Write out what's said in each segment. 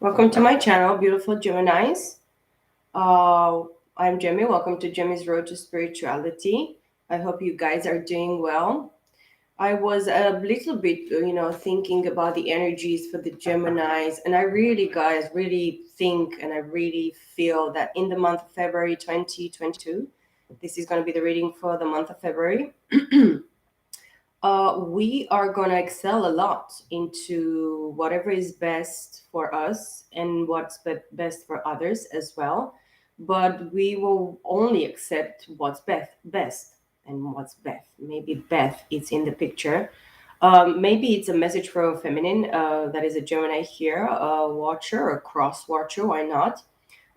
Welcome to my channel, beautiful Geminis. Uh, I'm Jemmy. Welcome to Jemmy's Road to Spirituality. I hope you guys are doing well. I was a little bit, thinking about the energies for the Geminis, and I really, guys, really think and I really feel that in the month of February 2022, this is going to be the reading for the month of February. We are going to excel a lot into whatever is best for us and what's best for others as well. But we will only accept what's best and what's Beth. Maybe Beth is in the picture. Maybe it's a message for a feminine that is a Gemini here, a watcher or cross watcher. Why not?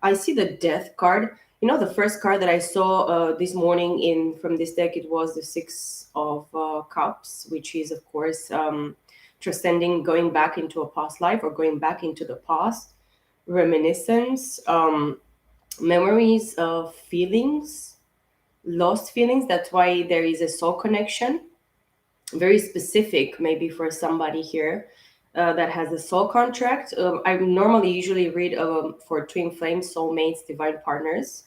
I see the death card. The first card that I saw this morning in from this deck, it was the Six of Cups, which is, of course, transcending, going back into a past life or going back into the past, reminiscence, memories of feelings, lost feelings. That's why there is a soul connection, very specific, maybe for somebody here that has a soul contract. I normally usually read for twin flames, soulmates, divine partners,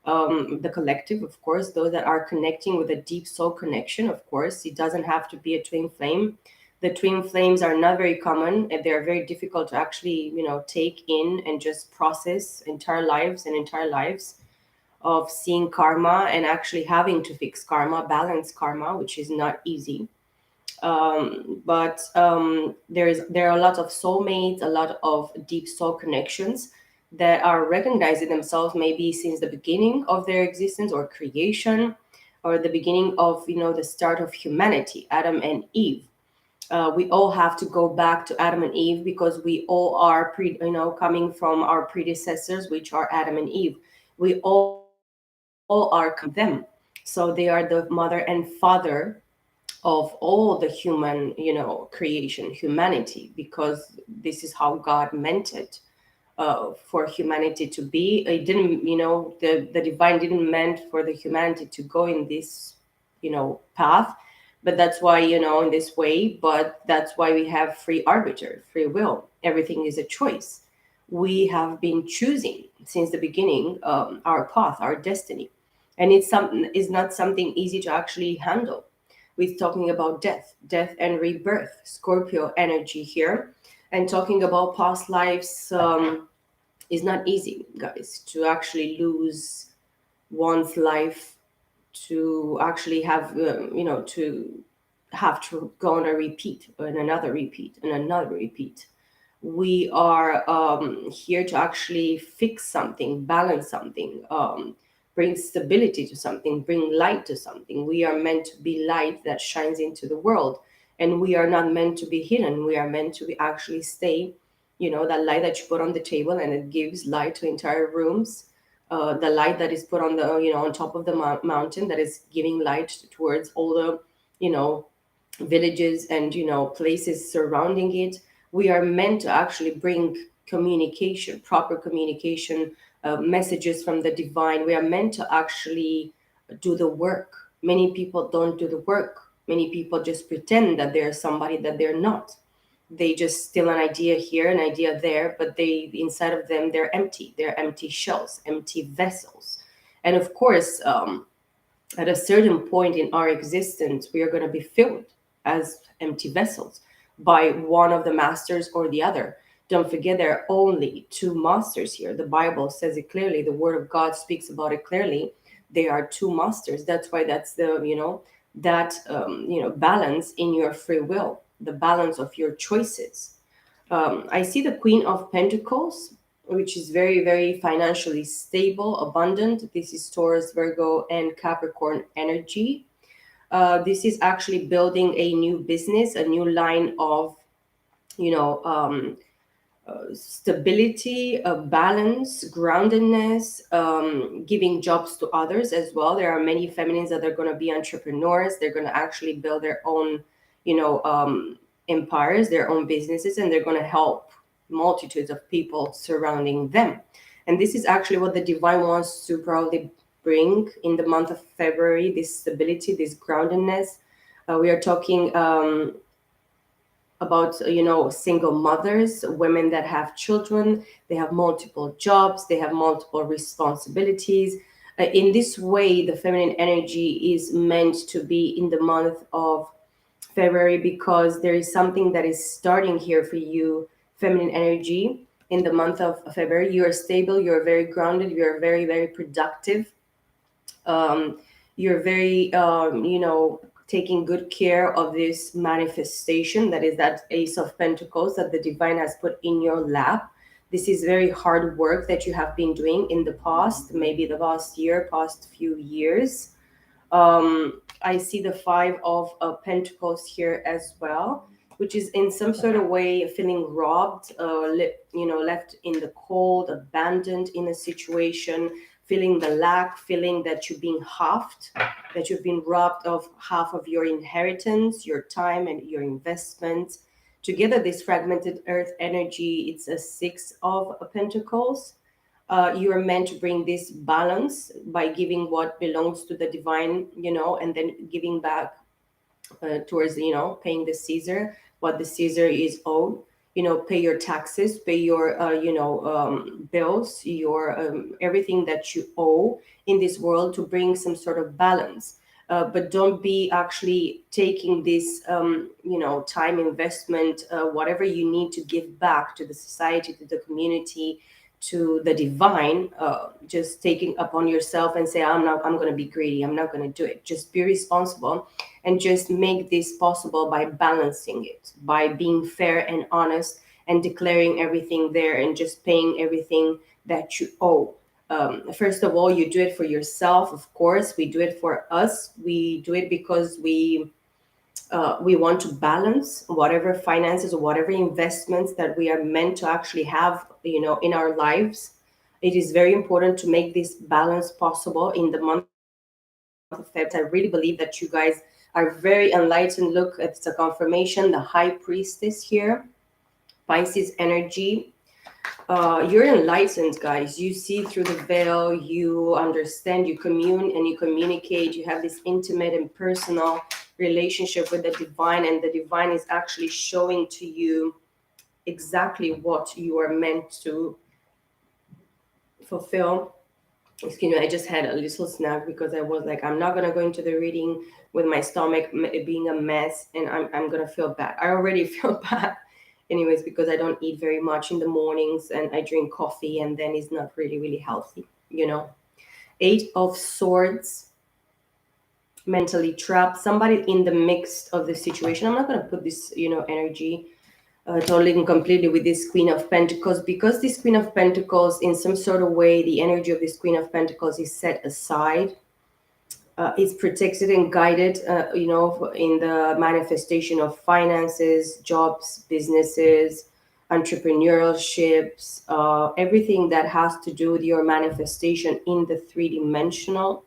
the collective, of course, those that are connecting with a deep soul connection. Of course, it doesn't have to be a twin flame. The twin flames are not very common, and they're very difficult to actually, take in and just process entire lives of seeing karma and actually having to fix karma, balance karma, which is not easy. But there are a lot of soulmates, a lot of deep soul connections that are recognizing themselves maybe since the beginning of their existence or creation, or the beginning of the start of humanity, Adam and Eve. We all have to go back to Adam and Eve because we all are coming from our predecessors, which are Adam and Eve. We all are them, so they are the mother and father of all the human, creation, humanity, because this is how God meant it for humanity to be. It didn't, the divine didn't meant for the humanity to go in this, path, but that's why, in this way. But that's why we have free arbiter, free will. Everything is a choice. We have been choosing since the beginning our path, our destiny, and it's something is not something easy to actually handle. We're talking about death and rebirth, Scorpio energy here, and talking about past lives is not easy, guys, to actually lose one's life, to actually have, to have to go on a repeat and another repeat and another repeat. We are here to actually fix something, balance something, bring stability to something, bring light to something. We are meant to be light that shines into the world, and we are not meant to be hidden. We are meant to be actually stay, that light that you put on the table and it gives light to entire rooms. The light that is put on the, on top of the mountain, that is giving light towards all the, villages and places surrounding it. We are meant to actually bring communication, proper communication, messages from the divine. We are meant to actually do the work. Many people don't do the work. Many people just pretend that they're somebody that they're not. They just steal an idea here, an idea there, but they, inside of them, they're empty. They're empty shells, empty vessels. And of course, at a certain point in our existence, we are going to be filled as empty vessels by one of the masters or the other. Don't forget, there are only two masters here. The Bible says it clearly. The Word of God speaks about it clearly. There are two masters. That's why that's the, balance in your free will, the balance of your choices. I see the Queen of Pentacles, which is very, very financially stable, abundant. This is Taurus, Virgo, and Capricorn energy. This is actually building a new business, a new line of, you know, um, stability, balance, groundedness, giving jobs to others as well. There are many feminines that are going to be entrepreneurs. They're going to actually build their own, you know, empires, their own businesses, and they're going to help multitudes of people surrounding them. And this is actually what the divine wants to probably bring in the month of February, this stability, this groundedness. We are talking about single mothers, women that have children, they have multiple jobs, they have multiple responsibilities. In this way, the feminine energy is meant to be in the month of February, because there is something that is starting here for you, feminine energy. In the month of February, you are stable, you're very grounded, you're very, very productive. um, you're very taking good care of this manifestation, that is that Ace of Pentacles that the divine has put in your lap. This is very hard work that you have been doing in the past, maybe the past year, past few years. I see the Five of Pentacles here as well, which is in some sort of way feeling robbed, left in the cold, abandoned in a situation, feeling the lack, feeling that you're being halved, that you've been robbed of half of your inheritance, your time, and your investment. Together, this fragmented earth energy, it's a Six of Pentacles. You are meant to bring this balance by giving what belongs to the divine, and then giving back towards, paying the Caesar what the Caesar is owed. Pay your taxes, pay your, bills, your everything that you owe in this world, to bring some sort of balance. But don't be actually taking this, time investment, whatever you need to give back to the society, to the community, to the divine, just taking upon yourself and say, I'm going to be greedy, I'm not going to do it. Just be responsible, and just make this possible by balancing it, by being fair and honest, and declaring everything there, and just paying everything that you owe. First of all, you do it for yourself, of course. We do it for us. We do it because we want to balance whatever finances or whatever investments that we are meant to actually have, in our lives. It is very important to make this balance possible in the month of February. I really believe that you guys are very enlightened. Look, it's a confirmation, the High Priestess here, Pisces energy. You're enlightened, guys. You see through the veil, you understand, you commune and you communicate. You have this intimate and personal relationship with the divine, and the divine is actually showing to you exactly what you are meant to fulfill. Excuse me, I just had a little snack because I was like, I'm not going to go into the reading with my stomach being a mess, and I'm going to feel bad. I already feel bad anyways, because I don't eat very much in the mornings, and I drink coffee, and then it's not really, really healthy. Eight of Swords, mentally trapped, somebody in the mix of the situation. I'm not going to put this, energy totally and completely with this Queen of Pentacles, because this Queen of Pentacles, in some sort of way, the energy of this Queen of Pentacles is set aside. It's protected and guided, in the manifestation of finances, jobs, businesses, entrepreneurships, everything that has to do with your manifestation in the three-dimensional.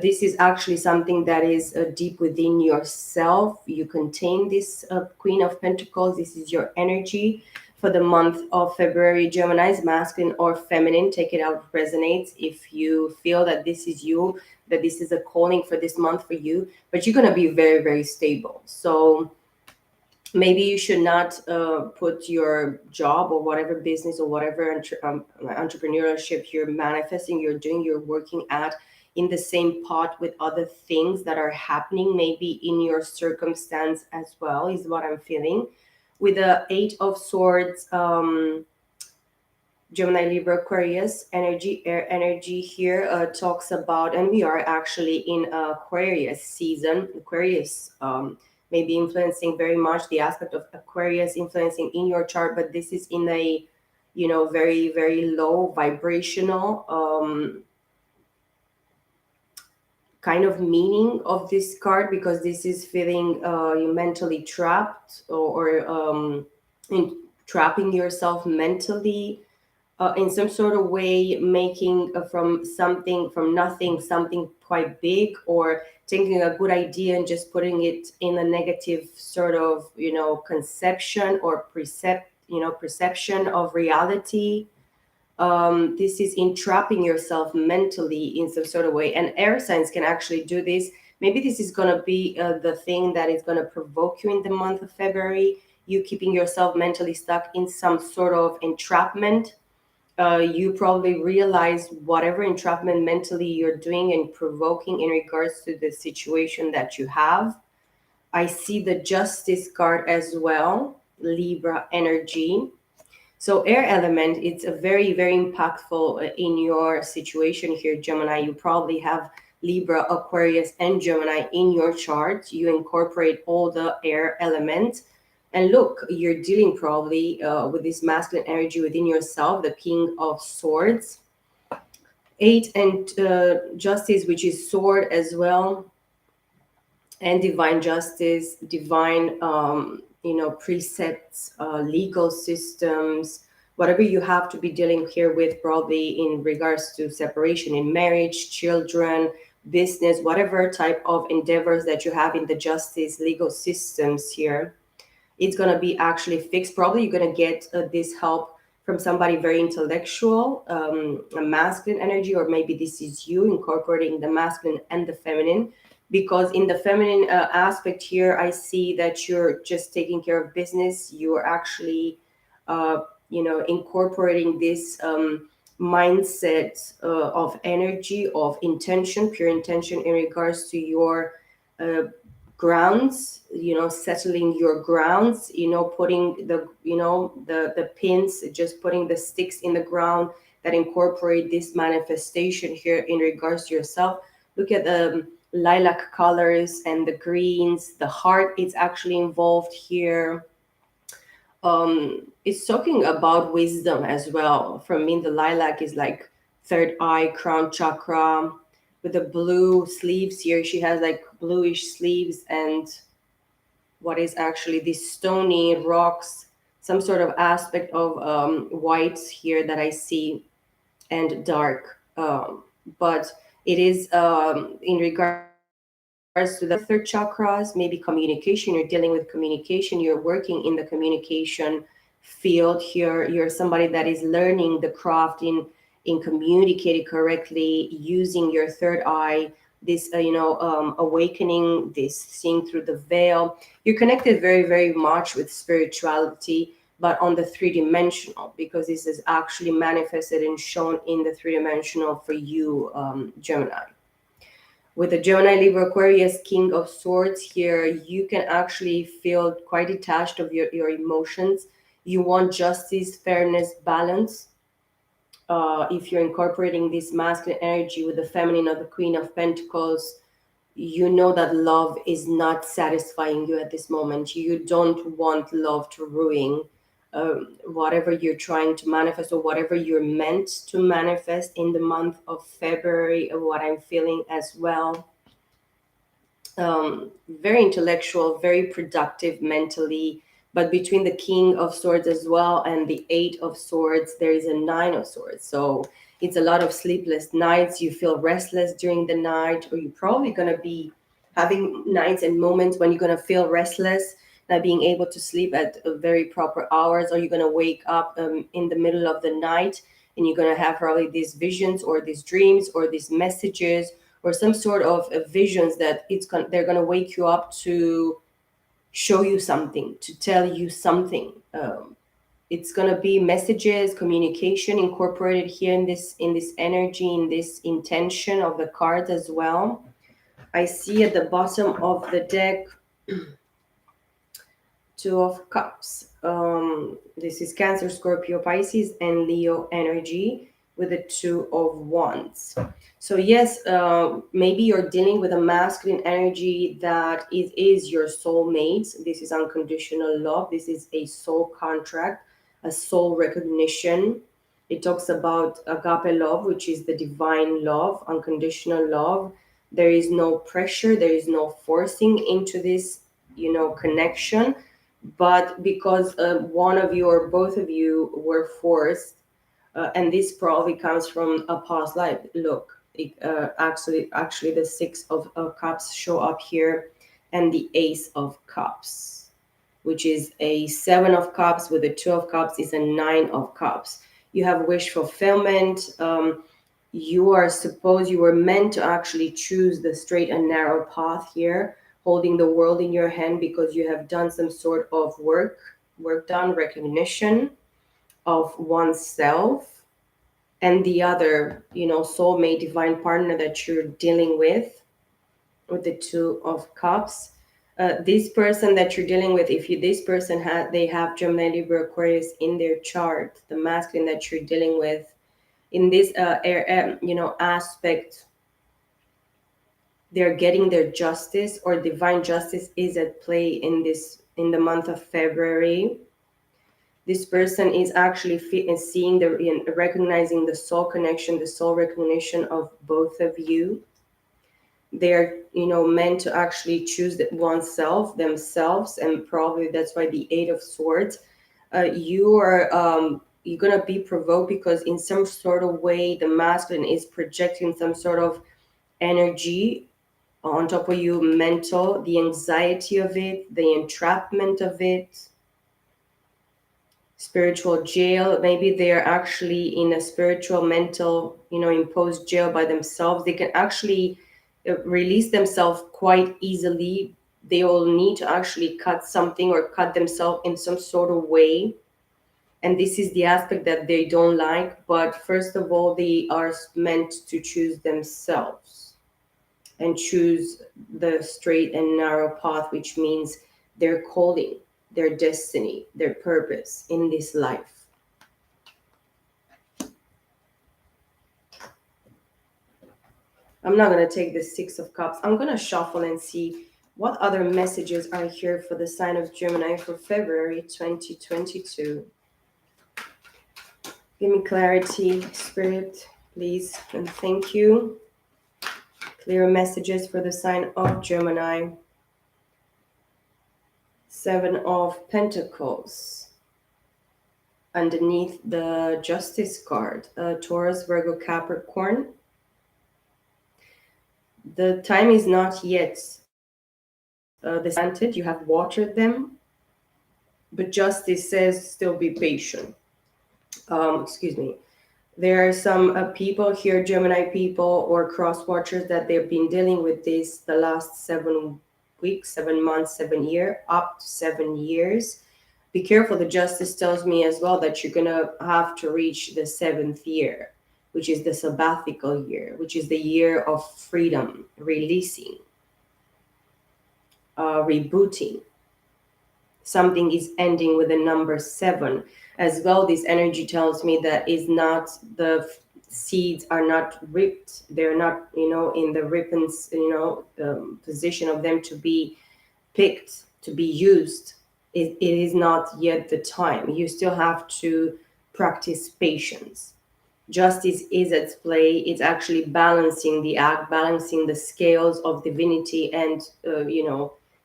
This is actually something that is deep within yourself. You contain this Queen of Pentacles. This is your energy for the month of February. Gemini's, masculine or feminine, take it out, resonates. If you feel that this is you, that this is a calling for this month for you, but you're going to be very, very stable. So maybe you should not put your job or whatever business or whatever entrepreneurship you're manifesting, you're doing, you're working at, in the same pot with other things that are happening maybe in your circumstance as well, is what I'm feeling. With the Eight of Swords, Gemini, Libra, Aquarius energy, air energy here, talks about, and we are actually in Aquarius season. Aquarius may be influencing very much, the aspect of Aquarius influencing in your chart, but this is in a, very, very low vibrational kind of meaning of this card, because this is feeling you mentally trapped, or trapping yourself mentally, in some sort of way, making from nothing something quite big, or taking a good idea and just putting it in a negative sort of, conception or perception of reality. This is entrapping yourself mentally in some sort of way, and air signs can actually do this. Maybe this is going to be the thing that is going to provoke you in the month of February, you keeping yourself mentally stuck in some sort of entrapment. You probably realize whatever entrapment mentally you're doing and provoking in regards to the situation that you have. I see the Justice card as well, Libra energy. So air element, it's a very, very impactful in your situation here, Gemini. You probably have Libra, Aquarius, and Gemini in your chart. You incorporate all the air elements. And look, you're dealing probably with this masculine energy within yourself, the King of Swords. Eight and Justice, which is sword as well, and divine justice, divine, precepts, legal systems, whatever you have to be dealing here with, probably in regards to separation in marriage, children, business, whatever type of endeavors that you have in the justice legal systems here, it's going to be actually fixed. Probably you're going to get this help from somebody very intellectual, a masculine energy, or maybe this is you incorporating the masculine and the feminine. Because in the feminine aspect here, I see that you're just taking care of business. You're actually, incorporating this mindset of energy, of intention, pure intention in regards to your uh, grounds, settling your grounds, putting the, the pins, just putting the sticks in the ground that incorporate this manifestation here in regards to yourself. Look at the lilac colors and the greens, the heart is actually involved here. It's talking about wisdom as well. For me, the lilac is like third eye, crown chakra, with the blue sleeves here. She has like bluish sleeves, and what is actually these stony rocks, some sort of aspect of whites here that I see, and dark. But it is in regards to the third chakras, maybe communication. You're dealing with communication. You're working in the communication field here. You're somebody that is learning the craft in communicating correctly, using your third eye, this awakening, this seeing through the veil. You're connected very, very much with spirituality, but on the three-dimensional, because this is actually manifested and shown in the three-dimensional for you, Gemini. With the Gemini, Libra, Aquarius, King of Swords here, you can actually feel quite detached of your emotions. You want justice, fairness, balance. If you're incorporating this masculine energy with the feminine of the Queen of Pentacles, you know that love is not satisfying you at this moment. You don't want love to ruin whatever you're trying to manifest, or whatever you're meant to manifest in the month of February, what I'm feeling as well. Very intellectual, very productive mentally. But between the King of Swords as well and the Eight of Swords, there is a Nine of Swords. So it's a lot of sleepless nights. You feel restless during the night, or you're probably going to be having nights and moments when you're going to feel restless, not being able to sleep at very proper hours, or you're going to wake up in the middle of the night, and you're going to have probably these visions or these dreams or these messages, or some sort of visions that they're going to wake you up to show you something, to tell you something. It's going to be messages, communication incorporated here in this energy, in this intention of the cards as well. I see at the bottom of the deck Two of Cups. This is Cancer, Scorpio, Pisces, and Leo energy with the Two of Wands. So yes, maybe you're dealing with a masculine energy that is your soulmate. This is unconditional love. This is a soul contract, a soul recognition. It talks about agape love, which is the divine love, unconditional love. There is no pressure. There is no forcing into this, connection. But because one of you or both of you were forced, and this probably comes from a past life. Look, actually, the Six of Cups show up here, and the Ace of Cups, which is a Seven of Cups with a Two of Cups, is a Nine of Cups. You have wish fulfillment. You were meant to actually choose the straight and narrow path here, holding the world in your hand because you have done some sort of work done, recognition of oneself and the other, soulmate, divine partner that you're dealing with the Two of Cups. This person that you're dealing with, if you this person they have Gemini, Libra, Aquarius in their chart, the masculine that you're dealing with in this aspect, they're getting their justice, or divine justice is at play in the month of February. This person is actually seeing recognizing the soul connection, the soul recognition of both of you. They're meant to actually choose oneself, themselves, and probably that's why the Eight of Swords. You're gonna be provoked because in some sort of way the masculine is projecting some sort of energy on top of you, mental, the anxiety of it, the entrapment of it, spiritual jail. Maybe they're actually in a spiritual, mental, imposed jail by themselves. They can actually release themselves quite easily. They will need to actually cut something or cut themselves in some sort of way. And this is the aspect that they don't like. But first of all, they are meant to choose themselves and choose the straight and narrow path, which means their calling, their destiny, their purpose in this life. I'm not going to take the Six of Cups. I'm going to shuffle and see what other messages are here for the sign of Gemini for February 2022. Give me clarity, Spirit, please, and thank you. Clear messages for the sign of Gemini. Seven of Pentacles. Underneath the Justice card, Taurus, Virgo, Capricorn. The time is not yet planted. You have watered them, but Justice says still be patient. Excuse me. There are some people here, Gemini people or cross watchers, that they've been dealing with this the last 7 weeks, 7 months, 7 years, up to 7 years. Be careful. The Justice tells me as well that you're going to have to reach the 7th year, which is the sabbatical year, which is the year of freedom, releasing, rebooting. Something is ending with the number 7 as well. This energy tells me that is not the seeds are not ripped. They're not, in the rippens, position of them to be picked, to be used. It is not yet the time. You still have to practice patience. Justice is at play. It's actually balancing the act, balancing the scales of divinity and,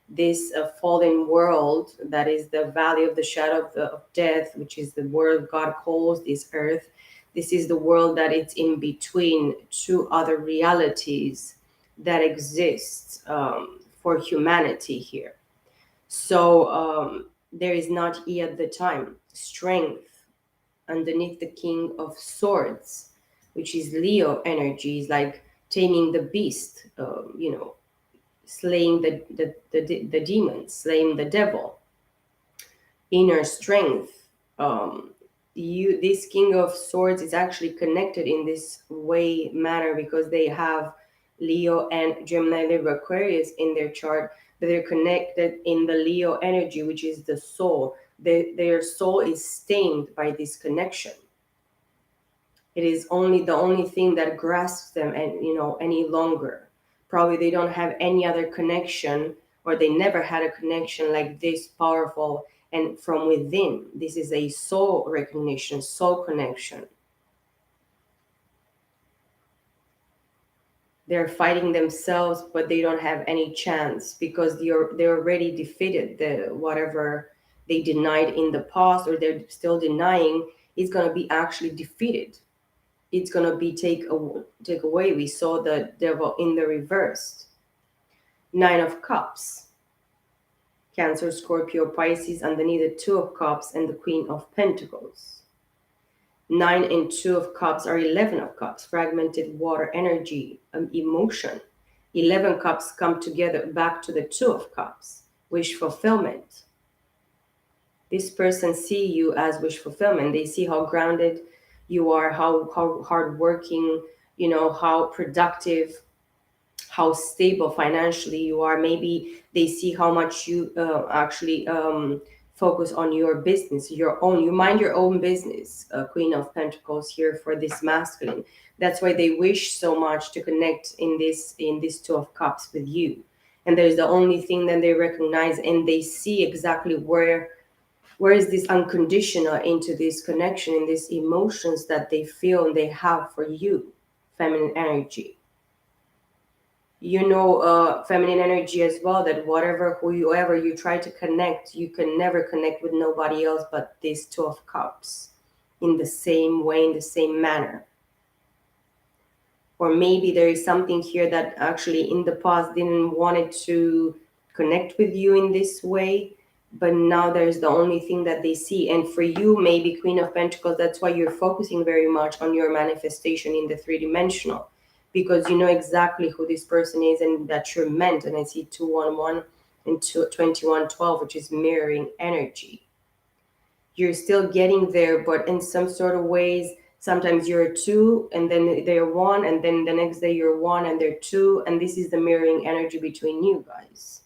this fallen world that is the valley of the shadow of death, which is the world God calls this earth. This is the world that it's in between two other realities that exist for humanity here. So there is not yet the time. Strength underneath the King of Swords, which is Leo energy, is like taming the beast, slaying the demons, slaying the devil. Inner strength. This King of Swords is actually connected in this way manner because they have Leo and Gemini, Libra, Aquarius in their chart, but they're connected in the Leo energy, which is the soul. Their soul is stained by this connection. It is only the only thing that grasps them and any longer. Probably they don't have any other connection, or they never had a connection like this powerful and from within. This is a soul recognition, soul connection. They're fighting themselves, but they don't have any chance because they're already defeated. The whatever they denied in the past, or they're still denying, is going to be actually defeated. It's going to be take away. We saw the devil in the reverse. Nine of Cups. Cancer, Scorpio, Pisces underneath the Two of Cups and the Queen of Pentacles. Nine and two of cups are 11 of cups, fragmented water energy, emotion. 11 cups come together back to the two of cups, wish fulfillment. This person see you as wish fulfillment. They see how grounded you are, how hardworking, how productive, how stable financially you are. Maybe they see how much you actually focus on your business, you mind your own business. Queen of Pentacles here for this masculine. That's why they wish so much to connect in this two of cups with you. And there's the only thing that they recognize, and they see exactly where is this unconditional into this connection and these emotions that they feel and they have for you, feminine energy. Feminine energy as well, that whoever you try to connect, you can never connect with nobody else but these two of cups in the same way, in the same manner. Or maybe there is something here that actually in the past didn't wanted to connect with you in this way, but now there's the only thing that they see. And for you, maybe Queen of Pentacles, that's why you're focusing very much on your manifestation in the three-dimensional, because you know exactly who this person is and that you're meant. And I see 211 and 2112, which is mirroring energy. You're still getting there, but in some sort of ways, sometimes you're two and then they're one, and then the next day you're one and they're two, and this is the mirroring energy between you guys.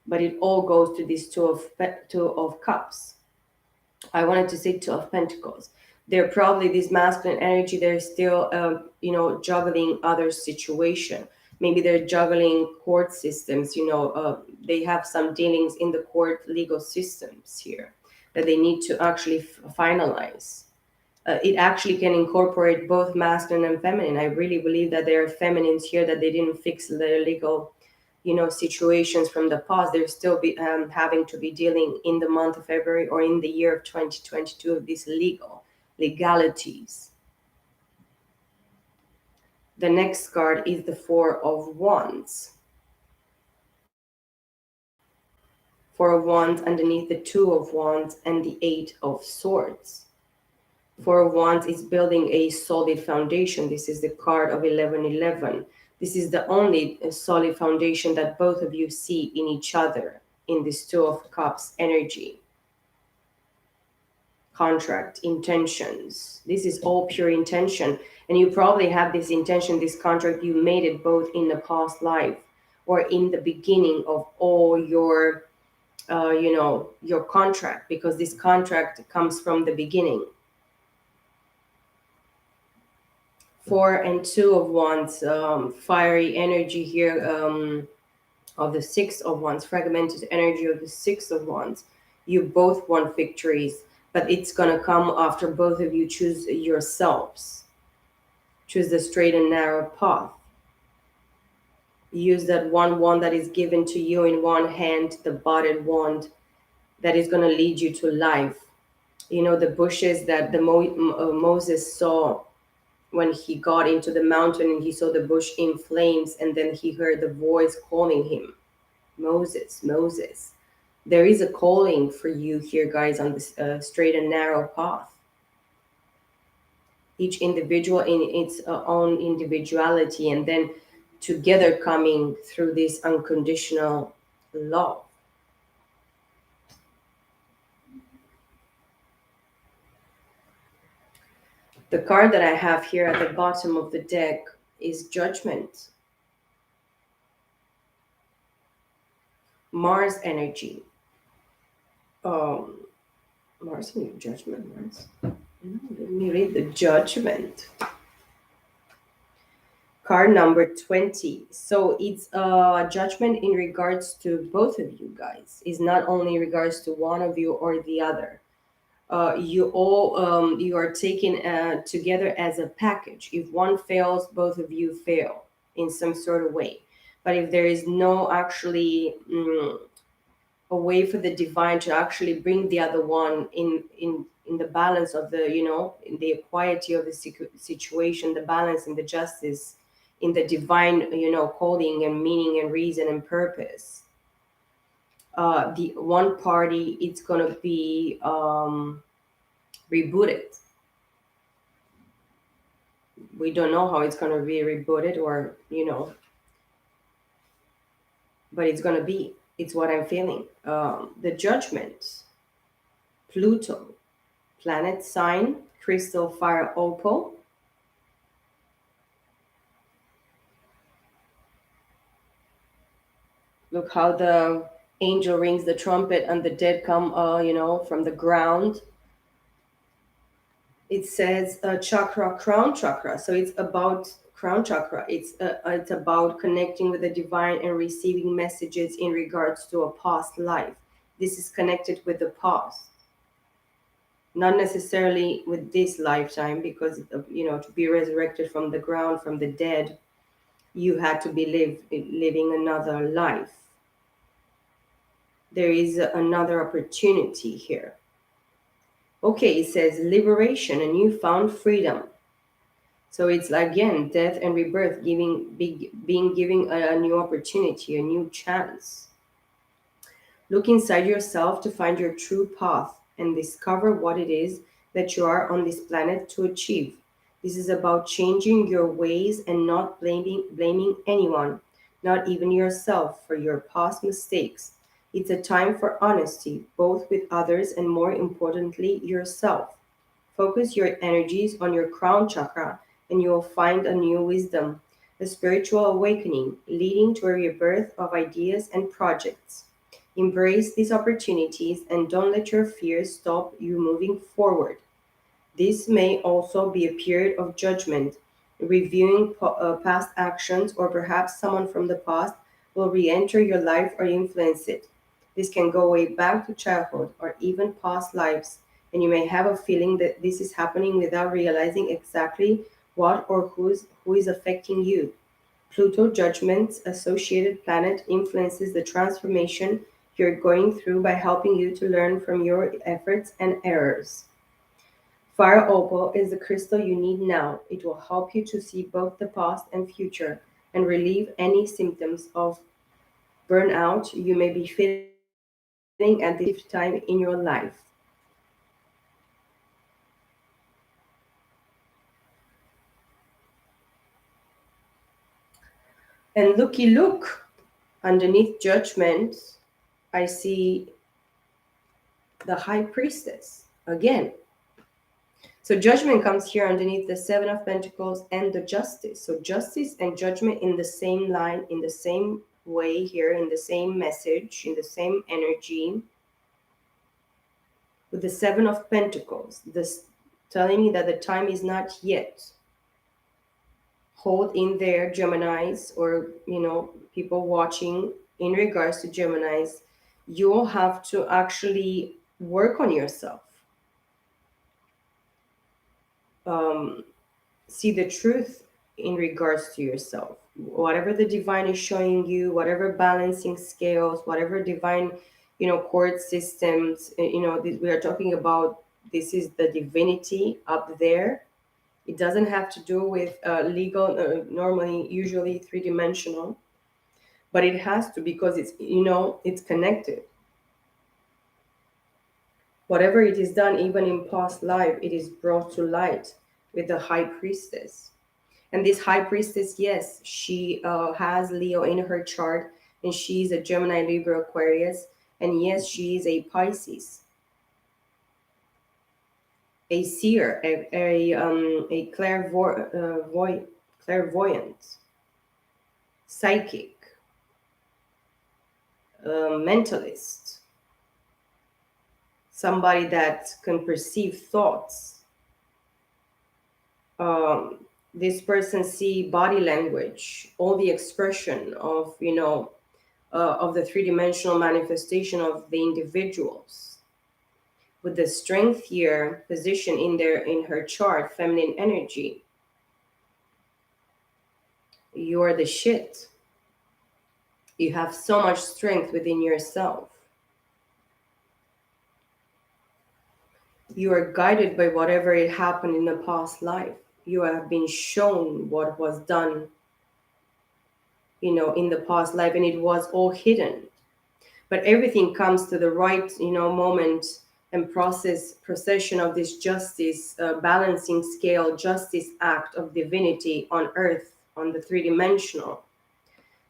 But it all goes to these two of cups. I wanted to say two of pentacles. They're probably this masculine energy. They're still, juggling other situation. Maybe they're juggling court systems. They have some dealings in the court legal systems here that they need to actually finalize. It actually can incorporate both masculine and feminine. I really believe that there are feminines here that they didn't fix their legal situations from the past. They're still having to be dealing in the month of February or in the year of 2022 of these legalities. The next card is the Four of Wands. Four of Wands underneath the Two of Wands and the Eight of Swords. Four of Wands is building a solid foundation. This is the card of 1111. This is the only solid foundation that both of you see in each other in this Two of Cups energy. Contract, intentions. This is all pure intention. And you probably have this intention, this contract, you made it both in the past life or in the beginning of all your, your contract, because this contract comes from the beginning. Four and Two of Wands, fiery energy here of the Six of Wands, fragmented energy of the Six of Wands. You both want victories, but it's going to come after both of you choose yourselves. Choose the straight and narrow path. Use that one wand that is given to you in one hand, the budded wand that is going to lead you to life. The bushes that Moses saw when he got into the mountain and he saw the bush in flames, and then he heard the voice calling him, Moses, Moses. There is a calling for you here, guys, on this straight and narrow path. Each individual in its own individuality, and then together coming through this unconditional love. The card that I have here at the bottom of the deck is Judgment. Mars energy. Mars and Judgment. Mars. Let me read the Judgment. Card number 20. So it's a judgment in regards to both of you guys. It's not only in regards to one of you or the other. You are taken together as a package. If one fails, both of you fail in some sort of way. But if there is no actually a way for the divine to actually bring the other one in the balance of the in the equality of the situation, the balance and the justice, in the divine calling and meaning and reason and purpose, the one party, it's going to be reboot it. We don't know how it's going to be rebooted, or but it's going to be. It's what I'm feeling. The Judgment, Pluto, planet sign, crystal fire opal. Look how the angel rings the trumpet and the dead come, from the ground. It says chakra, crown chakra. So it's about crown chakra. It's about connecting with the divine and receiving messages in regards to a past life. This is connected with the past, not necessarily with this lifetime, because to be resurrected from the ground, from the dead, you had to be living another life. There is another opportunity here. Okay, it says liberation, a newfound freedom. So it's again death and rebirth, being given a new opportunity, a new chance. Look inside yourself to find your true path and discover what it is that you are on this planet to achieve. This is about changing your ways and not blaming anyone, not even yourself, for your past mistakes. It's a time for honesty, both with others and, more importantly, yourself. Focus your energies on your crown chakra and you will find a new wisdom, a spiritual awakening leading to a rebirth of ideas and projects. Embrace these opportunities and don't let your fears stop you moving forward. This may also be a period of judgment, reviewing past actions, or perhaps someone from the past will re enter your life or influence it. This can go way back to childhood or even past lives, and you may have a feeling that this is happening without realizing exactly what or who is affecting you. Pluto Judgment's associated planet influences the transformation you're going through by helping you to learn from your efforts and errors. Fire opal is the crystal you need now. It will help you to see both the past and future and relieve any symptoms of burnout you may be feeling at this time in your life. And looky look, underneath judgment, I see the high priestess again. So judgment comes here underneath the Seven of Pentacles and the Justice. So justice and judgment in the same line, in the same way here, in the same message, in the same energy, with the Seven of Pentacles. This telling me that the time is not yet. Hold in there, Geminis, or people watching in regards to Geminis. You'll have to actually work on yourself. Um, See the truth in regards to yourself. Whatever the divine is showing you, whatever balancing scales, whatever divine, court systems, we are talking about, this is the divinity up there. It doesn't have to do with legal, normally, usually three-dimensional, but it has to, because it's connected. Whatever it is done, even in past life, it is brought to light with the high priestess. And this high priestess, yes, she has Leo in her chart, and she's a Gemini, Libra, Aquarius, and yes, she is a Pisces, a seer, a clairvoyant, psychic, mentalist, somebody that can perceive thoughts. This person see body language, all the expression of of the three-dimensional manifestation of the individuals. With the strength here position in her chart, feminine energy, you are the shit. You have so much strength within yourself. You are guided by whatever it happened in the past life. You have been shown what was done, in the past life, and it was all hidden. But everything comes to the right, moment, and procession of this justice, balancing scale, justice act of divinity on earth, on the three-dimensional,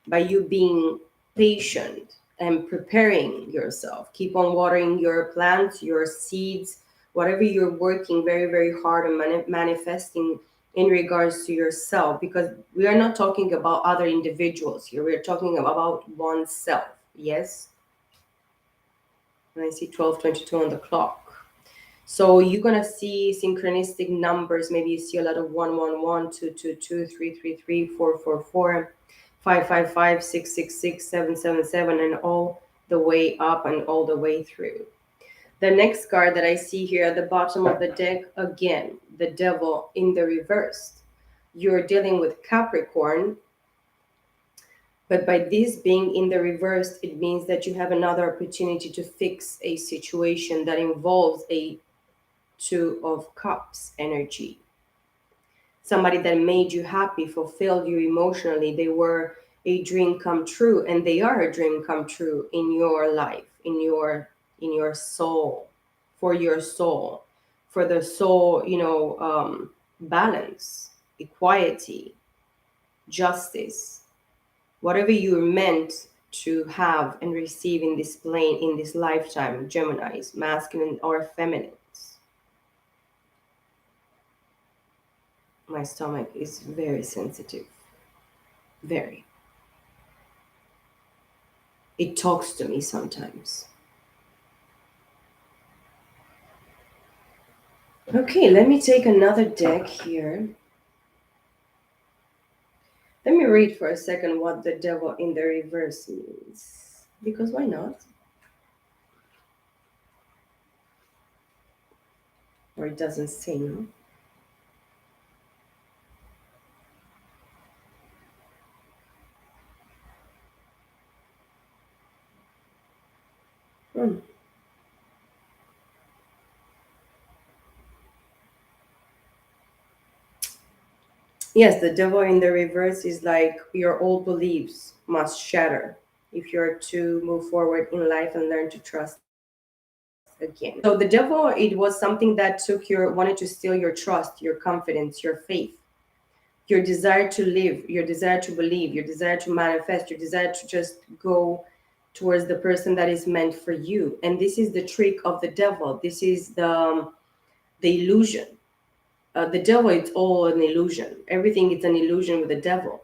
by you being patient and preparing yourself. Keep on watering your plants, your seeds, whatever you're working very, very hard on manifesting in regards to yourself, because we are not talking about other individuals here. We're talking about oneself. Yes? And I see 12:22 on the clock. So you're gonna see synchronistic numbers. Maybe you see a lot of 111, 222, 333, 444, 555, 666, 777, and all the way up and all the way through. The next card that I see here at the bottom of the deck, again, the devil in the reverse. You're dealing with Capricorn, but by this being in the reverse, it means that you have another opportunity to fix a situation that involves a Two of Cups energy. Somebody that made you happy, fulfilled you emotionally. They were a dream come true, and they are a dream come true in your life, in your soul, for your soul, for the soul, balance, equality, justice, whatever you're meant to have and receive in this plane, in this lifetime, Geminis, masculine or feminine. My stomach is very sensitive. Very. It talks to me sometimes. Okay, let me take another deck here. Let me read for a second what the devil in the reverse means. Because why not? Or it doesn't say, no? Hmm. Yes, the devil in the reverse is like your old beliefs must shatter if you're to move forward in life and learn to trust again. So the devil, it was something that wanted to steal your trust, your confidence, your faith, your desire to live, your desire to believe, your desire to manifest, your desire to just go towards the person that is meant for you. And this is the trick of the devil. This is the illusion. The devil, it's all an illusion. Everything is an illusion with the devil.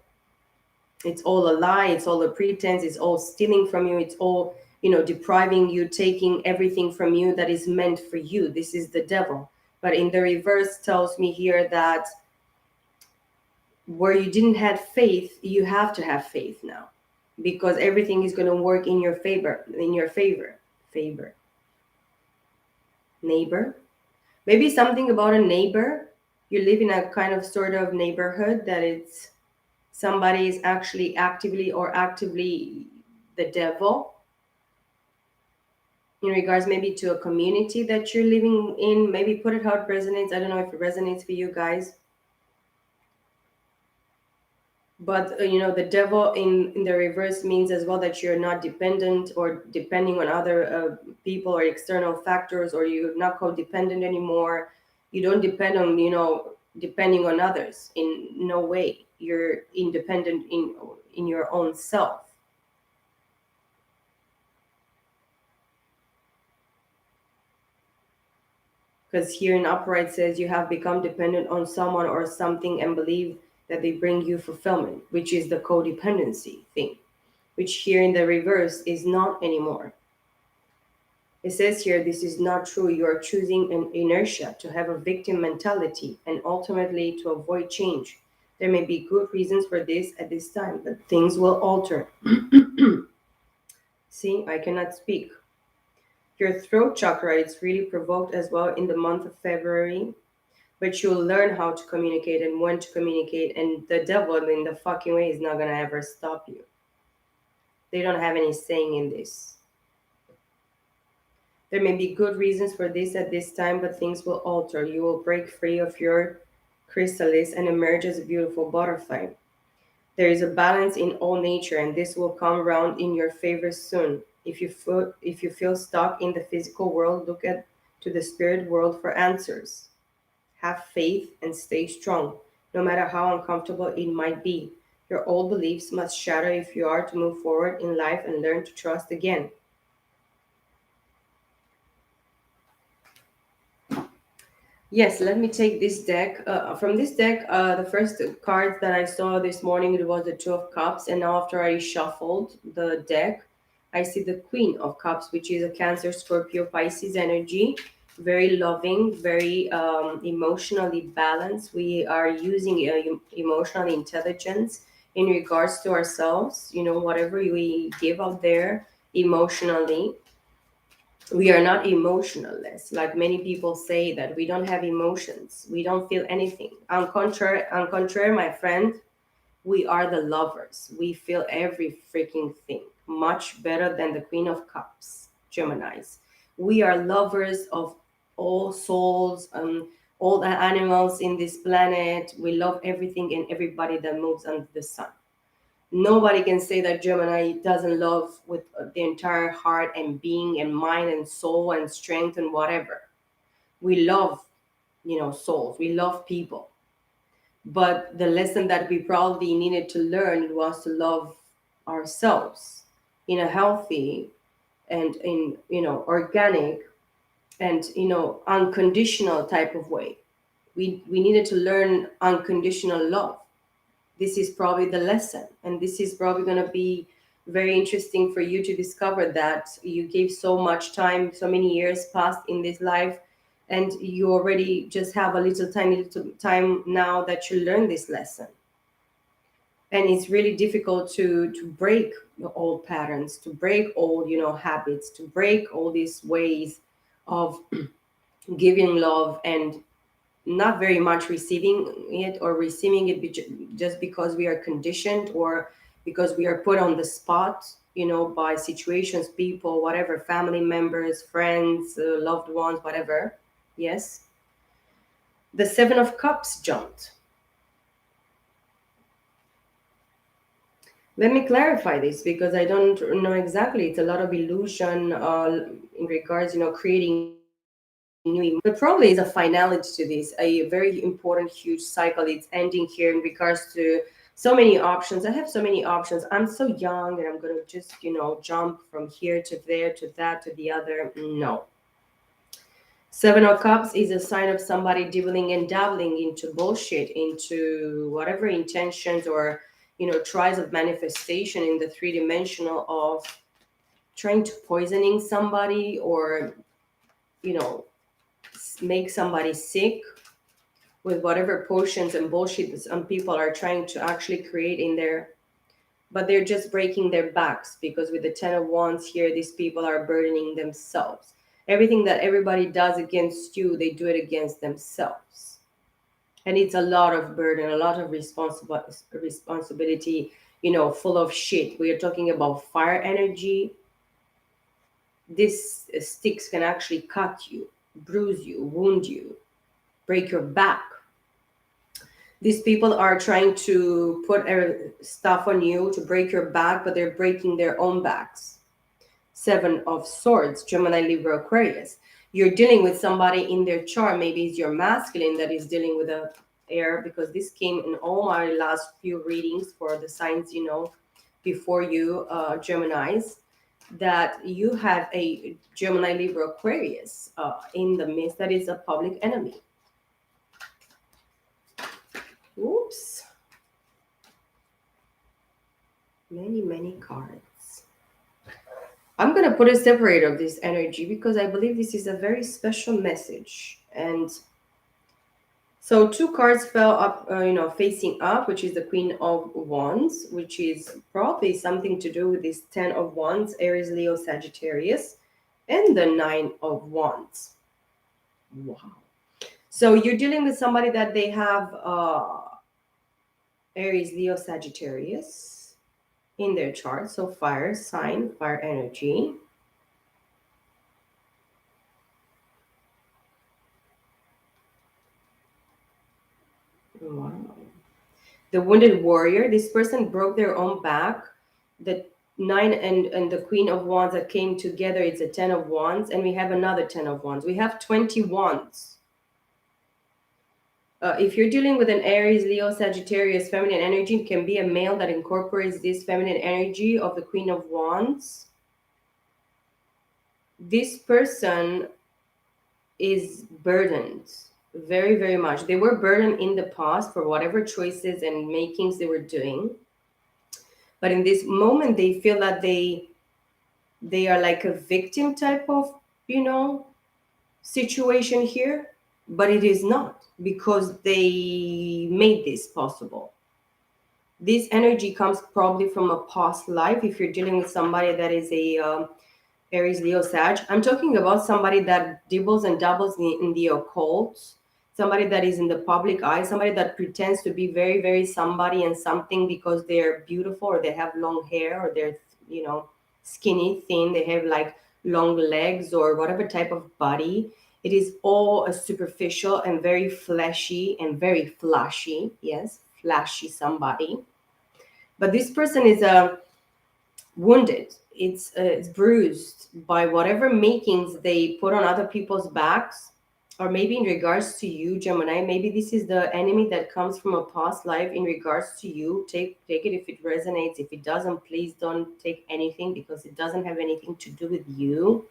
It's all a lie. It's all a pretense. It's all stealing from you. It's all, depriving you, taking everything from you that is meant for you. This is the devil. But in the reverse tells me here that where you didn't have faith, you have to have faith now, because everything is going to work in your favor. Favor. Neighbor. Maybe something about a neighbor. You live in a kind of sort of neighborhood that it's somebody is actually actively the devil, in regards maybe to a community that you're living in. Maybe put it how it resonates. I don't know if it resonates for you guys. But the devil in the reverse means as well that you're not dependent or depending on other people or external factors, or you're not codependent anymore. You don't depend on depending on others in no way. You're independent in your own self. Because here in upright says you have become dependent on someone or something and believe that they bring you fulfillment, which is the codependency thing, which here in the reverse is not anymore. It says here, this is not true. You are choosing an inertia to have a victim mentality and ultimately to avoid change. There may be good reasons for this at this time, but things will alter. See, I cannot speak. Your throat chakra is really provoked as well in the month of February, but you'll learn how to communicate and when to communicate, and the devil in the fucking way is not going to ever stop you. They don't have any saying in this. There may be good reasons for this at this time, but things will alter. You will break free of your chrysalis and emerge as a beautiful butterfly. There is a balance in all nature, and this will come around in your favor soon. If you feel stuck in the physical world, look at to the spirit world for answers. Have faith and stay strong, no matter how uncomfortable it might be. Your old beliefs must shatter if you are to move forward in life and learn to trust again. Yes, let me take this deck. From this deck, the first card that I saw this morning, it was the Two of Cups, and now after I shuffled the deck, I see the Queen of Cups, which is a Cancer, Scorpio, Pisces energy. Very loving, very emotionally balanced. We are using emotional intelligence in regards to ourselves. You know, whatever we give out there emotionally, we are not emotionless, like many people say that we don't have emotions, we don't feel anything. On contrary, my friend, we are the lovers. We feel every freaking thing much better than the Queen of Cups, Geminis. We are lovers of all souls, all the animals in this planet. We love everything and everybody that moves under the sun. Nobody can say that Gemini doesn't love with the entire heart and being and mind and soul and strength and whatever. We love, souls. We love people. But the lesson that we probably needed to learn was to love ourselves in a healthy and in, organic and, unconditional type of way. We needed to learn unconditional love. This is probably the lesson, and this is probably going to be very interesting for you to discover that you gave so much time, so many years passed in this life, and you already just have a little tiny little time now that you learn this lesson. And it's really difficult to break the old patterns, to break old, habits, to break all these ways of giving love and not very much receiving it, or receiving it just because we are conditioned, or because we are put on the spot, by situations, people, whatever, family members, friends, loved ones, whatever. Yes, the Seven of Cups jumped. Let me clarify this because I don't know exactly. It's a lot of illusion in regards, creating new emotions. But probably is a finality to this, a very important, huge cycle. It's ending here in regards to so many options. I have so many options. I'm so young and I'm going to just, jump from here to there to that to the other. No. Seven of Cups is a sign of somebody dibbling and dabbling into bullshit, into whatever intentions or, tries of manifestation in the three-dimensional of trying to poisoning somebody, or, you know, make somebody sick with whatever potions and bullshit that some people are trying to actually create in there. But they're just breaking their backs, because with the Ten of Wands here, these people are burdening themselves. Everything that everybody does against you, they do it against themselves. And it's a lot of burden, a lot of responsibility, full of shit. We are talking about fire energy. These sticks can actually cut you, bruise you, wound you, break your back. These people are trying to put stuff on you to break your back, but they're breaking their own backs. Seven of Swords, Gemini, Libra, Aquarius. You're dealing with somebody in their chart. Maybe it's your masculine that is dealing with the air, because this came in all my last few readings for the signs, before you, Geminis, that you have a Gemini, Libra, Aquarius in the midst that is a public enemy. Oops. Many, many cards. I'm going to put a separate of this energy because I believe this is a very special message. And so two cards fell up, facing up, which is the Queen of Wands, which is probably something to do with this Ten of Wands, Aries, Leo, Sagittarius, and the Nine of Wands. Wow. So you're dealing with somebody that they have Aries, Leo, Sagittarius in their chart. So fire sign, fire energy. Wow. The wounded warrior. This person broke their own back. The nine and the Queen of Wands that came together, it's a 10 of Wands, and we have another 10 of Wands. We have 20 wands. If you're dealing with an Aries, Leo, Sagittarius feminine energy, it can be a male that incorporates this feminine energy of the Queen of Wands. This person is burdened very, very much. They were burdened in the past for whatever choices and makings they were doing. But in this moment, they feel that they are like a victim type of, you know, situation here, but it is not, because they made this possible. This energy comes probably from a past life. If you're dealing with somebody that is a Aries, Leo, Sag, I'm talking about somebody that dibbles and dabbles in the occult, somebody that is in the public eye, somebody that pretends to be very, very somebody and something because they're beautiful, or they have long hair, or they're, you know, skinny, thin, they have like long legs, or whatever type of body. It is all a superficial and very fleshy and very flashy. Yes, flashy somebody. But this person is a wounded. It's bruised by whatever makings they put on other people's backs, or maybe in regards to you, Gemini. Maybe this is the enemy that comes from a past life in regards to you. Take it if it resonates. If it doesn't, please don't take anything, because it doesn't have anything to do with you.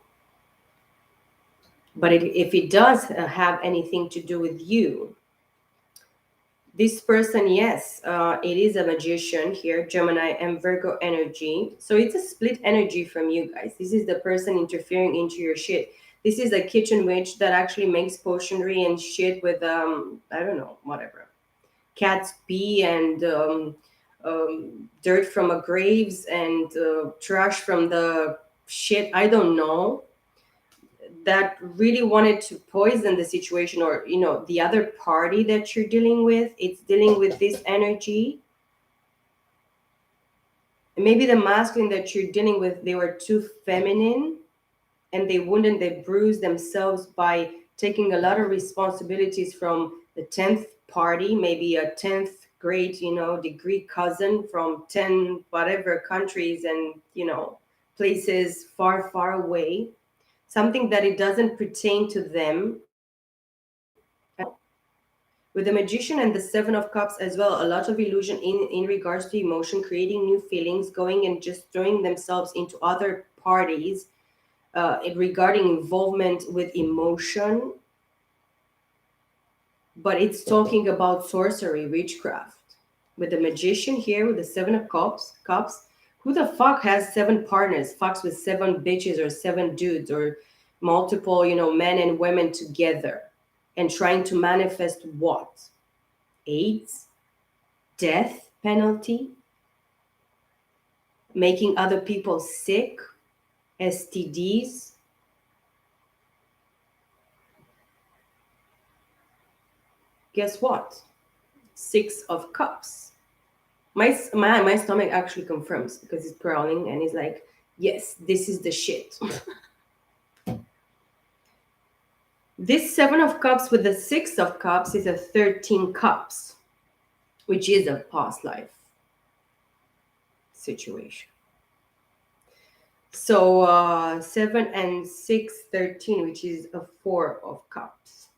But if it does have anything to do with you, this person, yes, it is a magician here, Gemini and Virgo energy. So it's a split energy from you guys. This is the person interfering into your shit. This is a kitchen witch that actually makes potionry and shit with, I don't know, whatever. Cat's pee and dirt from a graves and trash from the shit. I don't know, that really wanted to poison the situation, or, you know, the other party that you're dealing with, it's dealing with this energy. And maybe the masculine that you're dealing with, they were too feminine, and they wounded, they bruised themselves by taking a lot of responsibilities from the 10th party, maybe a 10th grade, you know, degree cousin from 10 whatever countries and, you know, places far, far away, something that it doesn't pertain to them at all. With the Magician and the Seven of Cups as well, a lot of illusion in regards to emotion, creating new feelings, going and just throwing themselves into other parties regarding involvement with emotion. But it's talking about sorcery, witchcraft. With the Magician here, with the Seven of Cups, who the fuck has seven partners, fucks with seven bitches or seven dudes or multiple, you know, men and women together and trying to manifest what? AIDS? Death penalty? Making other people sick? STDs? Guess what? Six of Cups. My stomach actually confirms, because it's growling and it's like, yes, this is the shit. This Seven of Cups with the Six of Cups is a 13 cups, which is a past life situation. So 7 and 6, 13, which is a Four of Cups.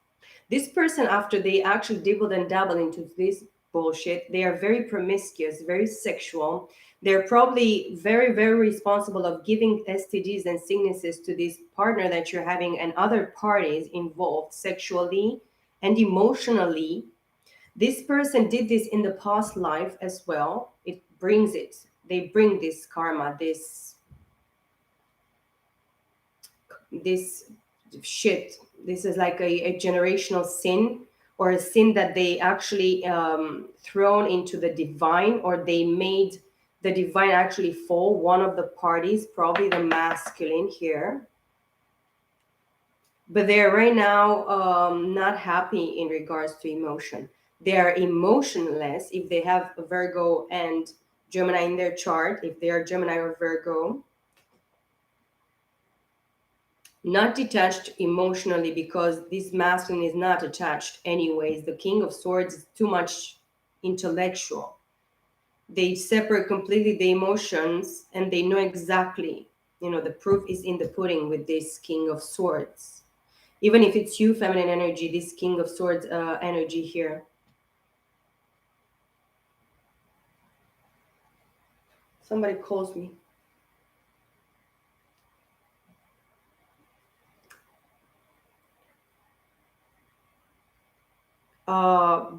This person, after they actually dibbled and dabbled into this bullshit, they are very promiscuous, very sexual. They're probably very, very responsible of giving STDs and sicknesses to this partner that you're having and other parties involved sexually and emotionally. This person did this in the past life as well. It brings it. They bring this karma, this shit. This is like a generational sin, or a sin that they actually thrown into the divine, or they made the divine actually fall. One of the parties, probably the masculine here, but they're right now not happy in regards to emotion. They are emotionless if they have a Virgo and Gemini in their chart. If they are Gemini or Virgo, not detached emotionally, because this masculine is not attached anyways. The King of Swords is too much intellectual. They separate completely the emotions, and they know exactly, the proof is in the pudding with this King of Swords. Even if it's you, feminine energy, this King of Swords energy here. Somebody calls me.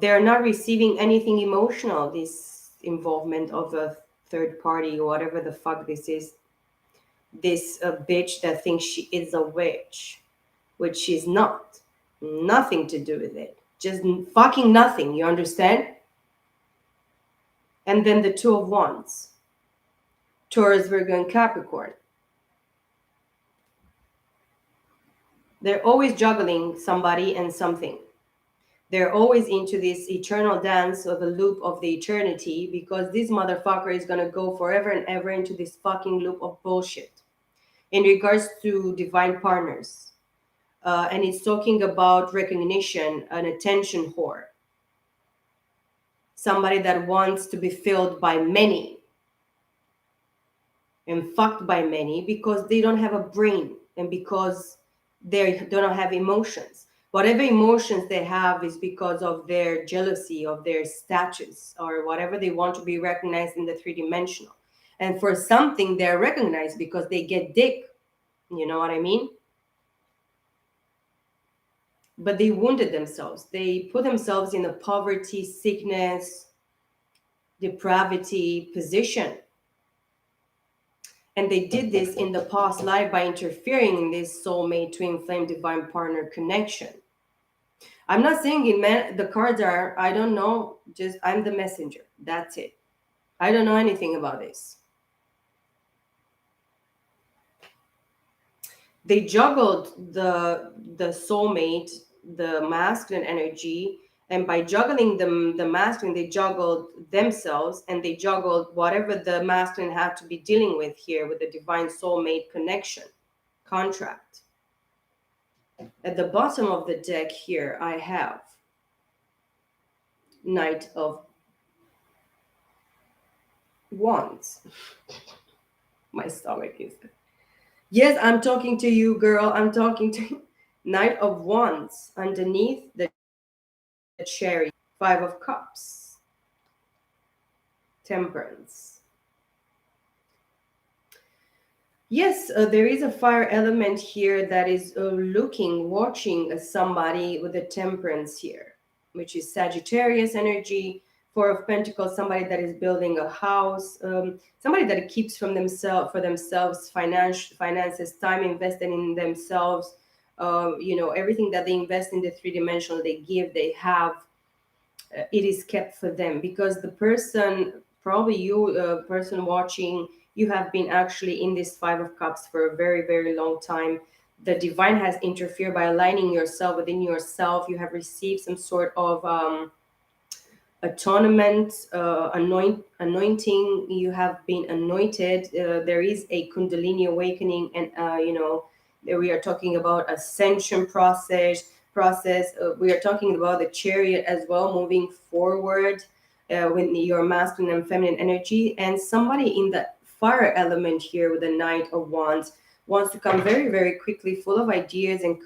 They're not receiving anything emotional, this involvement of a third party or whatever the fuck this is. This bitch that thinks she is a witch, which she's not. Nothing to do with it. Just fucking nothing, you understand? And then the Two of Wands. Taurus, Virgo, and Capricorn. They're always juggling somebody and something. They're always into this eternal dance of the loop of the eternity, because this motherfucker is gonna go forever and ever into this fucking loop of bullshit in regards to divine partners. And it's talking about recognition, an attention whore, somebody that wants to be filled by many and fucked by many because they don't have a brain and because they don't have emotions. Whatever emotions they have is because of their jealousy of their status or whatever they want to be recognized in the three-dimensional. And for something they're recognized because they get dick. You know what I mean? But they wounded themselves. They put themselves in a poverty, sickness, depravity position. And they did this in the past life by interfering in this soulmate twin flame divine partner connection. I'm not saying the cards are, I don't know, just I'm the messenger. That's it. I don't know anything about this. They juggled the soulmate, the masculine energy, and by juggling the masculine, they juggled themselves and they juggled whatever the masculine had to be dealing with here with the divine soulmate connection contract. At the bottom of the deck here, I have Knight of Wands. My stomach is. Yes, I'm talking to you, girl. I'm talking to you. Knight of Wands underneath the cherry. Five of Cups. Temperance. Yes, there is a fire element here that is watching somebody with a temperance here, which is Sagittarius energy. Four of Pentacles, somebody that is building a house, somebody that keeps for themselves finances, time invested in themselves. Everything that they invest in the three-dimensional, they give, they have, it is kept for them because the person, probably you, person watching, you have been actually in this Five of Cups for a very, very long time. The divine has interfered by aligning yourself within yourself. You have received some sort of atonement, anointing. You have been anointed. There is a Kundalini awakening, and there we are talking about ascension process. We are talking about the Chariot as well, moving forward with your masculine and feminine energy, and somebody in the fire element here with the Knight of Wands wants to come very, very quickly, full of ideas and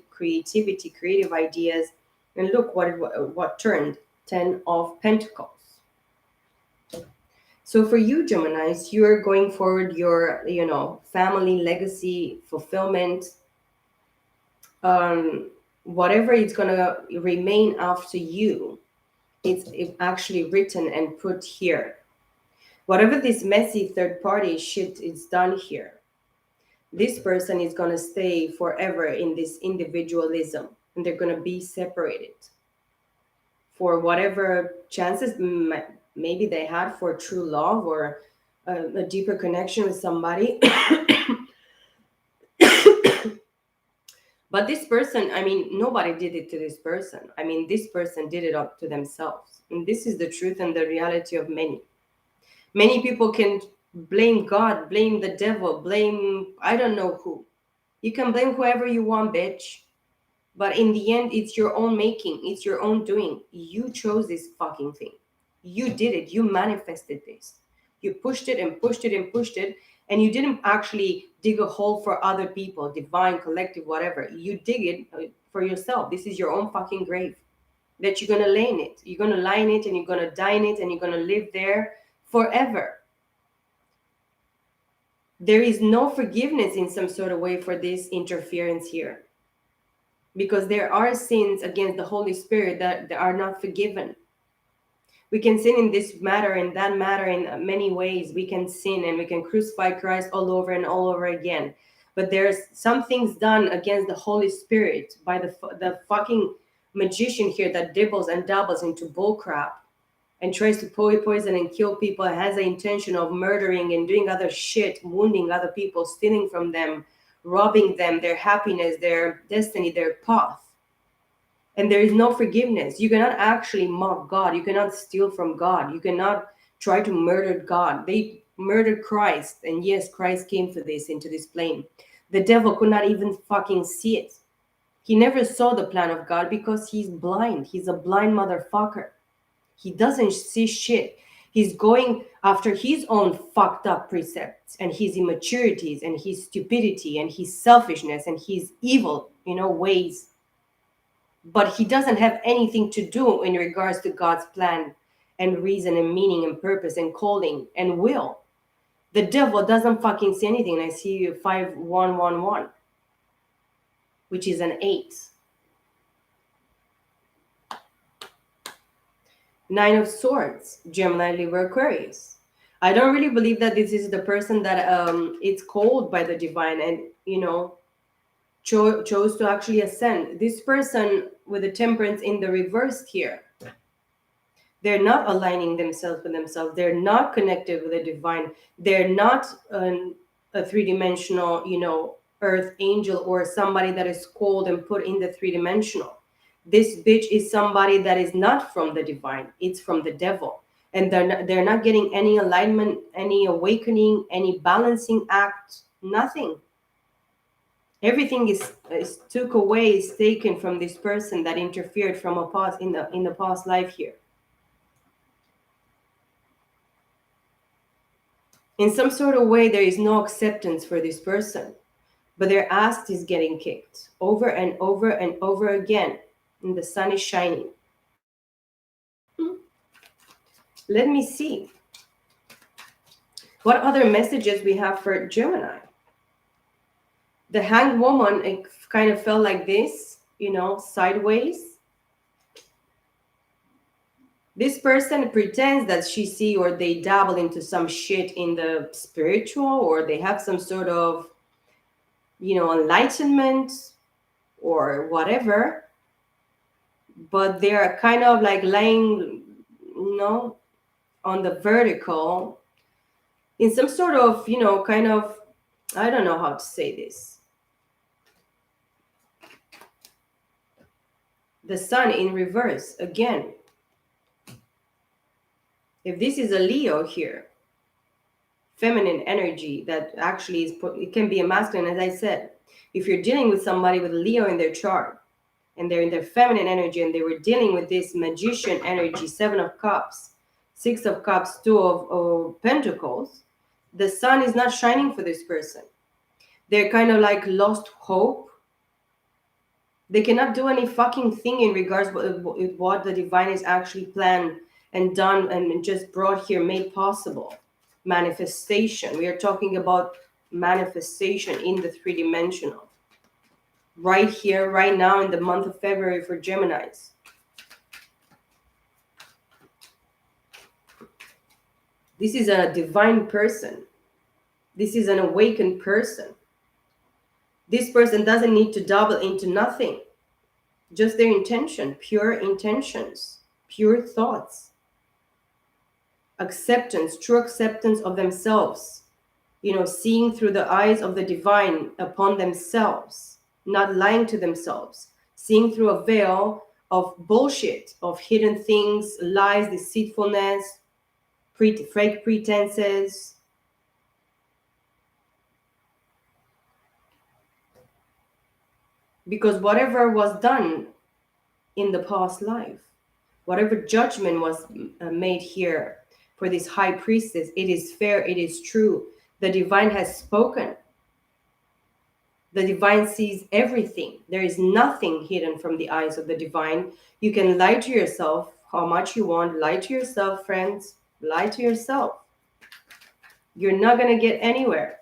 creativity, creative ideas. And look what turned. Ten of Pentacles. So for you, Geminis, you're going forward your, family legacy fulfillment. Whatever is gonna remain after you, it's actually written and put here. Whatever this messy third party shit is done here, this person is gonna stay forever in this individualism, and they're gonna be separated for whatever chances maybe they had for true love or a deeper connection with somebody. But this person, I mean, nobody did it to this person. I mean, this person did it up to themselves. And this is the truth and the reality of many. Many people can blame God, blame the devil, blame I don't know who. You can blame whoever you want, bitch. But in the end, it's your own making, it's your own doing. You chose this fucking thing. You did it. You manifested this. You pushed it and pushed it and pushed it, and you didn't actually dig a hole for other people, divine, collective, whatever. You dig it for yourself. This is your own fucking grave that you're gonna lay in it. You're gonna lie in it, and you're gonna die in it, and you're gonna live there forever. There is no forgiveness in some sort of way for this interference here, because there are sins against the Holy Spirit that are not forgiven. We can sin in this matter and that matter in many ways. We can sin and we can crucify Christ all over and all over again. But there's some things done against the Holy Spirit by the fucking magician here that dibbles and dabbles into bullcrap and tries to poison and kill people, has the intention of murdering and doing other shit, wounding other people, stealing from them, robbing them, their happiness, their destiny, their path. And there is no forgiveness. You cannot actually mock God. You cannot steal from God. You cannot try to murder God. They murdered Christ. And yes, Christ came for this, into this plane. The devil could not even fucking see it. He never saw the plan of God because he's blind. He's a blind motherfucker. He doesn't see shit. He's going after his own fucked up precepts and his immaturities and his stupidity and his selfishness and his evil, ways. But he doesn't have anything to do in regards to God's plan and reason and meaning and purpose and calling and will. The devil doesn't fucking see anything. And I see 5111, which is an 8. 9 of Swords, Gemini, Libra, Aquarius. I don't really believe that this is the person that it's called by the divine and chose to actually ascend. This person with the Temperance in the reverse here, they're not aligning themselves with themselves. They're not connected with the divine. They're not a three-dimensional, earth angel or somebody that is called and put in the three-dimensional. This bitch is somebody that is not from the divine. It's from the devil. And they're not getting any alignment, any awakening, any balancing act, nothing. Everything is took away, is taken from this person that interfered from a past in the past life here. In some sort of way, there is no acceptance for this person, but their ass is getting kicked over and over and over again, and the sun is shining. Let me see what other messages we have for Gemini. The Hanged Woman, it kind of felt like this, sideways. This person pretends that she see, or they dabble into some shit in the spiritual, or they have some sort of, enlightenment or whatever. But they're kind of like laying, on the vertical in some sort of, kind of, I don't know how to say this. The sun in reverse again. If this is a Leo here, feminine energy that actually it can be a masculine, as I said. If you're dealing with somebody with Leo in their chart and they're in their feminine energy and they were dealing with this magician energy, 7 of Cups, 6 of Cups, 2 of Pentacles, the sun is not shining for this person. They're kind of like lost hope. They cannot do any fucking thing in regards with what the divine is actually planned and done and just brought here, made possible. Manifestation. We are talking about manifestation in the three-dimensional. Right here, right now, in the month of February for Geminis. This is a divine person. This is an awakened person. This person doesn't need to double into nothing. Just their intention, pure intentions, pure thoughts. Acceptance, true acceptance of themselves. Seeing through the eyes of the divine upon themselves, not lying to themselves. Seeing through a veil of bullshit, of hidden things, lies, deceitfulness, fake pretenses. Because whatever was done in the past life, whatever judgment was made here for this high priestess, it is fair, it is true. The divine has spoken. The divine sees everything. There is nothing hidden from the eyes of the divine. You can lie to yourself how much you want. Lie to yourself, friends. Lie to yourself. You're not going to get anywhere.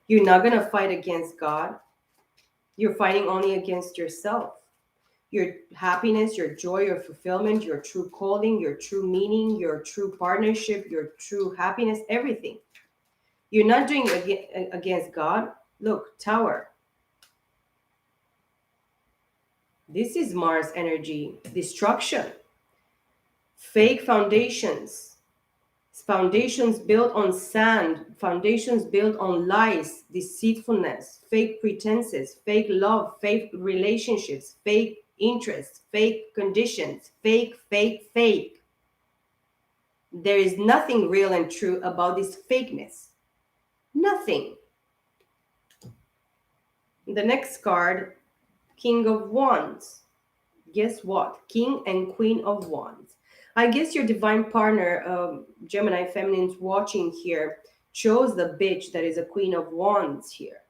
You're not going to fight against God. You're fighting only against yourself. Your happiness, your joy, your fulfillment, your true calling, your true meaning, your true partnership, your true happiness, everything. You're not doing it against God. Look, Tower. This is Mars energy. Destruction. Fake foundations. Foundations built on sand. Foundations built on lies, deceitfulness, fake pretenses, fake love, fake relationships, fake interests, fake conditions, fake. There is nothing real and true about this fakeness. Nothing. The next card, King of Wands. Guess what? King and Queen of Wands. I guess your divine partner, Gemini feminines watching here, chose the bitch that is a Queen of Wands here.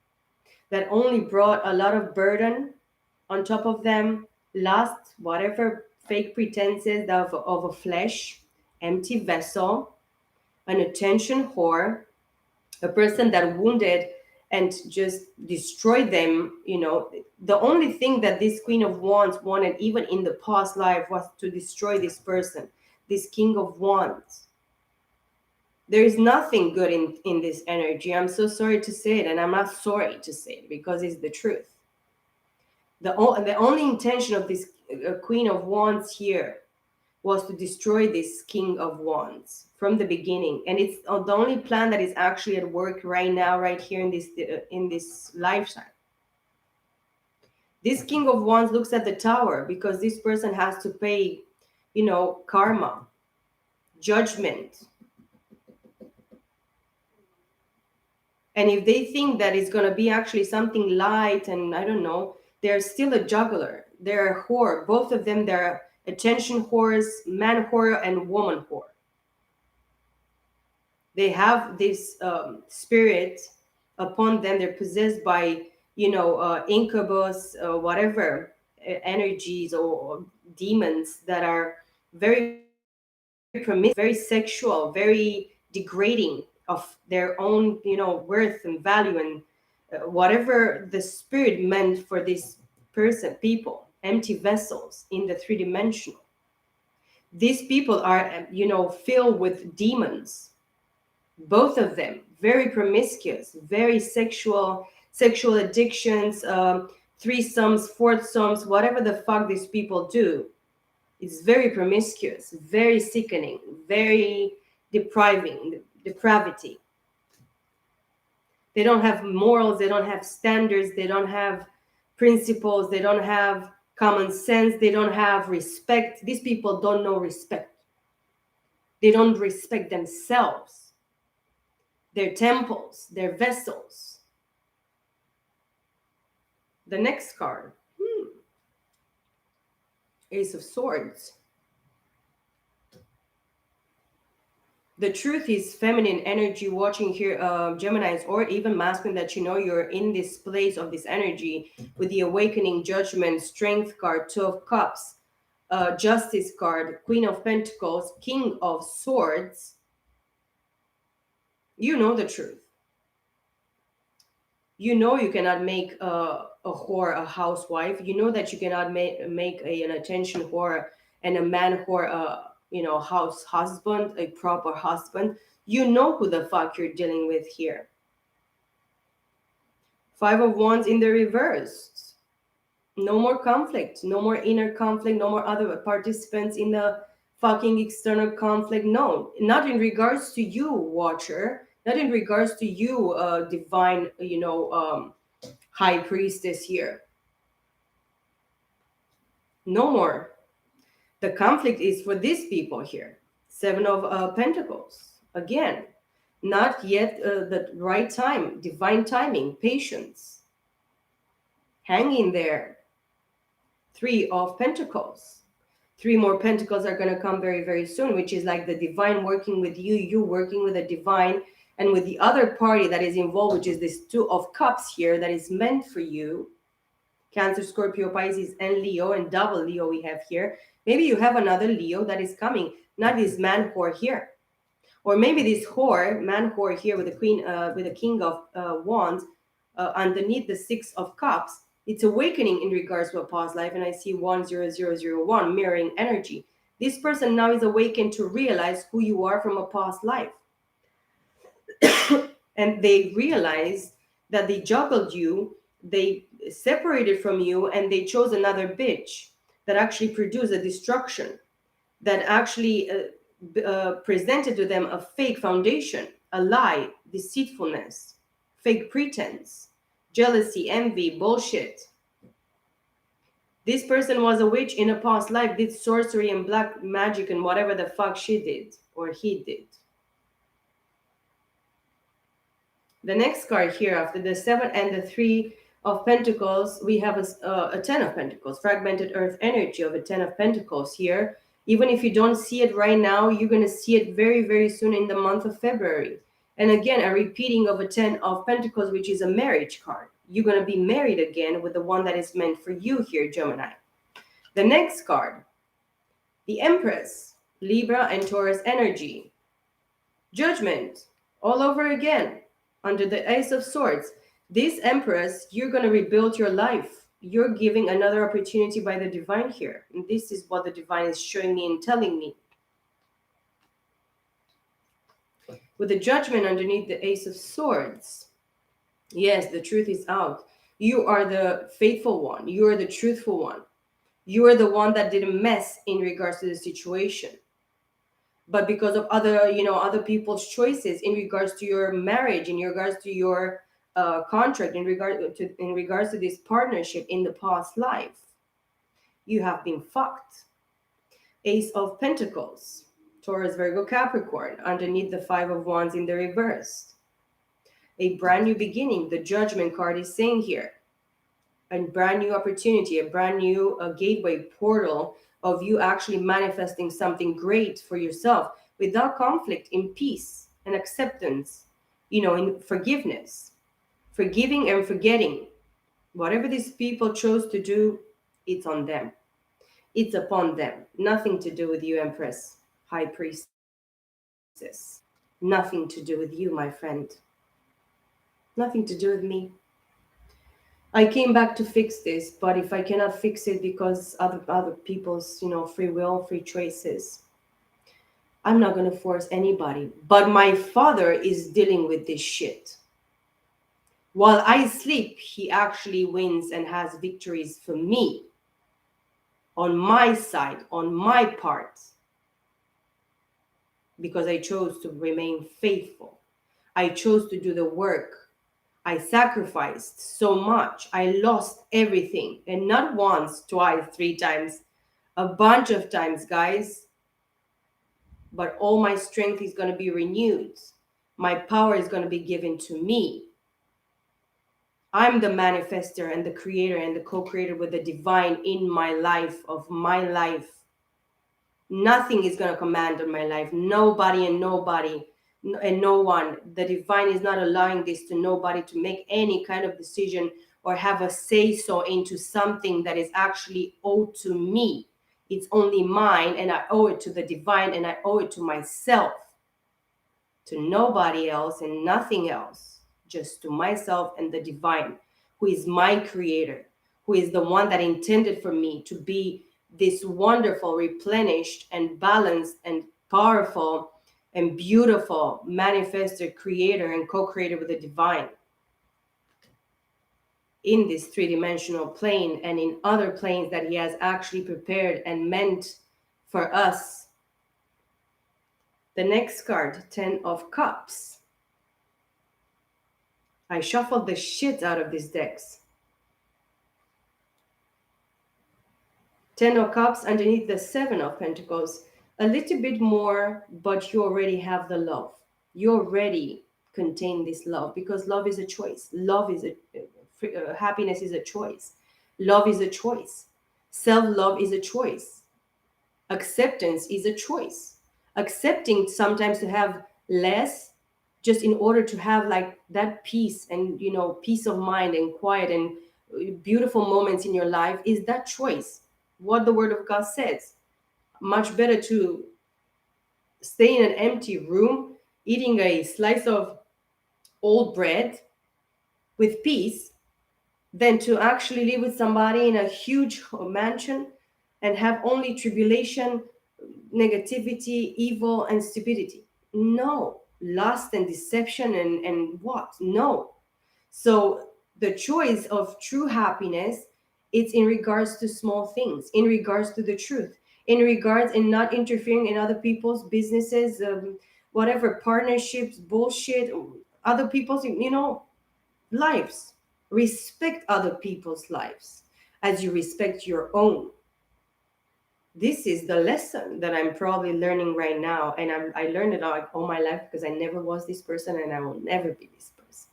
That only brought a lot of burden on top of them, lust, whatever fake pretenses of a flesh, empty vessel, an attention whore, a person that wounded and just destroyed them. The only thing that this Queen of Wands wanted, even in the past life, was to destroy this person, this King of Wands. There is nothing good in this energy. I'm so sorry to say it, and I'm not sorry to say it because it's the truth. The only intention of this Queen of Wands here was to destroy this King of Wands from the beginning, and it's the only plan that is actually at work right now, right here in this lifetime. This King of Wands looks at the Tower because this person has to pay, karma, judgment, and if they think that it's going to be actually something light, and I don't know, they're still a juggler. They're a whore. Both of them, they're attention whores, man whore and woman whore. They have this spirit upon them. They're possessed by, incubus, whatever energies or demons that are very promiscuous, very sexual, very degrading of their own, worth and value, and whatever the spirit meant for this people, empty vessels in the three-dimensional. These people are, filled with demons. Both of them very promiscuous, very sexual addictions, threesomes, foursomes, whatever the fuck these people do. It's very promiscuous, very sickening, very depravity. They don't have morals, they don't have standards, they don't have principles, they don't have common sense, they don't have respect. These people don't know respect. They don't respect themselves, their temples, their vessels. The next card, Ace of Swords. The truth is feminine energy watching here, Geminis, or even masculine, that you're in this place of this energy with the awakening, judgment, strength card, Two of Cups, Justice card, Queen of Pentacles, King of Swords. You know the truth. You cannot make a whore a housewife. You know that you cannot make an attention whore and a man whore house husband, a proper husband. You know who the fuck you're dealing with here. Five of Wands in the reverse. No more conflict, no more inner conflict, no more other participants in the fucking external conflict. No, not in regards to you, Watcher. Not in regards to you, divine, high priestess here. No more. The conflict is for these people here. Seven of Pentacles. Again, not yet the right time, divine timing, patience. Hang in there. Three of Pentacles. Three more pentacles are going to come very, very soon, which is like the divine working with you, you working with the divine, and with the other party that is involved, which is this two of cups here that is meant for you. Cancer, Scorpio, Pisces, and Leo, and double Leo we have here. Maybe you have another Leo that is coming, not this man whore here. Or maybe this whore, man whore here with the queen, with the king of wands, underneath the six of cups. It's awakening in regards to a past life, and I see 10001 mirroring energy. This person now is awakened to realize who you are from a past life. And they realized that they juggled you, they separated from you, and they chose another bitch that actually produced a destruction, that actually presented to them a fake foundation, a lie, deceitfulness, fake pretense, jealousy, envy, bullshit. This person was a witch in a past life, did sorcery and black magic and whatever the fuck she did or he did. The next card here, after the 7 and the 3 of Pentacles, we have a 10 of Pentacles, fragmented earth energy of a 10 of Pentacles here. Even if you don't see it right now, you're going to see it very, very soon in the month of February. And again, a repeating of a 10 of Pentacles, which is a marriage card. You're going to be married again with the one that is meant for you here, Gemini. The next card, the Empress, Libra and Taurus energy. Judgment, all over again. Under the Ace of Swords, this Empress, you're going to rebuild your life. You're giving another opportunity by the divine here. And this is what the divine is showing me and telling me. With the Judgment underneath the Ace of Swords, yes, the truth is out. You are the faithful one. You are the truthful one. You are the one that didn't mess in regards to the situation. But because of other people's choices in regards to your marriage, in regards to your contract, in regards to this partnership in the past life, you have been fucked. Ace of Pentacles, Taurus, Virgo, Capricorn, underneath the 5 of Wands in the reverse. A brand new beginning, the Judgment card is saying here. A brand new opportunity, a brand new gateway portal of you actually manifesting something great for yourself without conflict, in peace and acceptance, in forgiveness, forgiving and forgetting. Whatever these people chose to do, it's on them. It's upon them. Nothing to do with you, Empress, High Priestess. Nothing to do with you, my friend. Nothing to do with me. I came back to fix this, but if I cannot fix it because other people's, free will, free choices, I'm not going to force anybody. But my father is dealing with this shit. While I sleep, he actually wins and has victories for me. On my side, on my part. Because I chose to remain faithful. I chose to do the work. I sacrificed so much. I lost everything. And not once, twice, 3 times. A bunch of times, guys. But all my strength is going to be renewed. My power is going to be given to me. I'm the manifester and the creator and the co-creator with the divine in my life, of my life. Nothing is going to command on my life. Nobody and nobody and no one. The divine is not allowing this to nobody to make any kind of decision or have a say-so into something that is actually owed to me. It's only mine, and I owe it to the divine, and I owe it to myself. To nobody else and nothing else. Just to myself and the divine, who is my creator, who is the one that intended for me to be this wonderful, replenished and balanced and powerful and beautiful manifested creator and co-creator with the divine in this 3-dimensional plane and in other planes that he has actually prepared and meant for us. The next card, 10 of Cups. I shuffled the shit out of these decks. 10 of Cups underneath the 7 of Pentacles. A little bit more, but you already have the love. You already contain this love, because love is a choice. Love is happiness is a choice. Love is a choice. Self-love is a choice. Acceptance is a choice. Accepting sometimes to have less just in order to have like that peace and peace of mind and quiet and beautiful moments in your life is that choice. What the word of God says. Much better to stay in an empty room eating a slice of old bread with peace than to actually live with somebody in a huge mansion and have only tribulation, negativity, evil, and stupidity. No. Lust and deception and what? No. So the choice of true happiness, it's in regards to small things, in regards to the truth, in regards in not interfering in other people's businesses, whatever partnerships, bullshit, other people's, lives. Respect other people's lives as you respect your own. This is the lesson that I'm probably learning right now. And I learned it all my life because I never was this person and I will never be this person.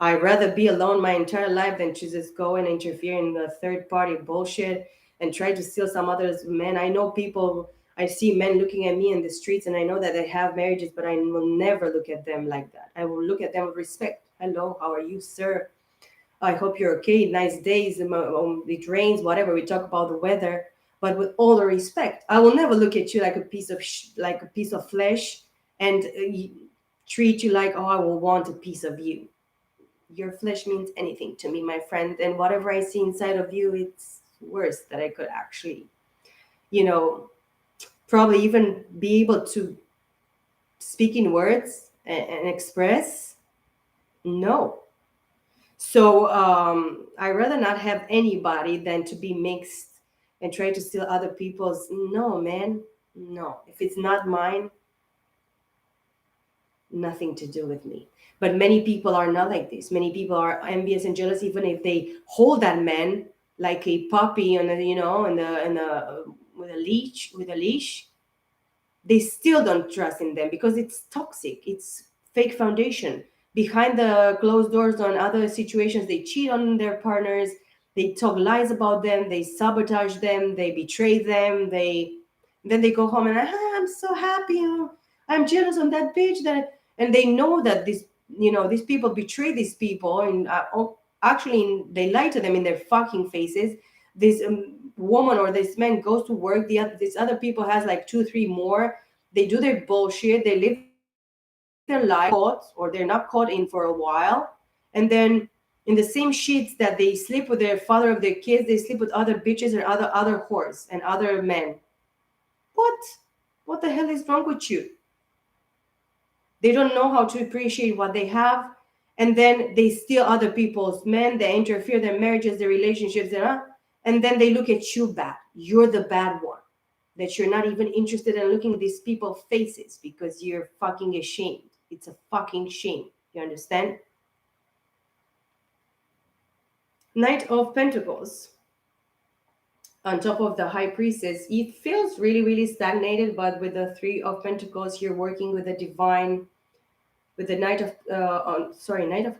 I'd rather be alone my entire life than to just go and interfere in the third party bullshit and try to steal some others men. I know people, I see men looking at me in the streets and I know that they have marriages, but I will never look at them like that. I will look at them with respect. Hello, how are you, sir? I hope you're okay. Nice days. It rains, whatever. We talk about the weather, but with all the respect, I will never look at you like a piece of like a piece of flesh and treat you like, oh, I will want a piece of you. Your flesh means anything to me, my friend, and whatever I see inside of you, it's worse that I could actually, you know, probably even be able to speak in words and express. No. So I rather not have anybody than to be mixed and try to steal other people's. No, man, no. If it's not mine, nothing to do with me. But many people are not like this. Many people are envious and jealous, even if they hold that man like a puppy on a, in a with a leash. They still don't trust in them because it's toxic. It's fake foundation. Behind the closed doors on other situations, they cheat on their partners. They talk lies about them. They sabotage them. They betray them. Then they go home and I'm so happy. I'm jealous on that bitch and they know that these people betray these people and actually they lie to them in their fucking faces. This woman or this man goes to work. These other people has like two, three more. They do their bullshit. They live their life caught or they're not caught in for a while, and then in the same sheets that they sleep with their father of their kids, they sleep with other bitches or other whores and other men. What? What the hell is wrong with you? They don't know how to appreciate what they have, and then they steal other people's men. They interfere their marriages, their relationships, and then they look at you bad. You're the bad one. That you're not even interested in looking at these people's faces because you're fucking ashamed. It's a fucking shame. You understand? Knight of Pentacles on top of the High Priestess. It feels really, really stagnated, but with the Three of Pentacles, you're working with the divine, with the Knight of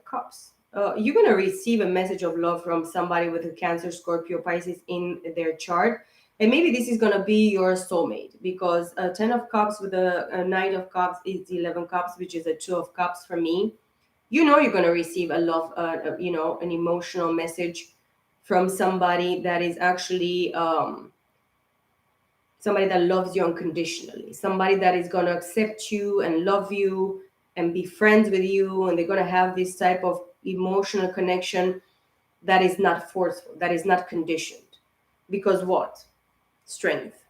Cups. You're gonna receive a message of love from somebody with a Cancer, Scorpio, Pisces in their chart, and maybe this is gonna be your soulmate because a Ten of Cups with a Knight of Cups is 11 Cups, which is a Two of Cups for me. You're gonna receive a love, an emotional message from somebody that is actually somebody that loves you unconditionally, somebody that is going to accept you and love you and be friends with you, and they're going to have this type of emotional connection that is not forceful, that is not conditioned. Because what? Strength.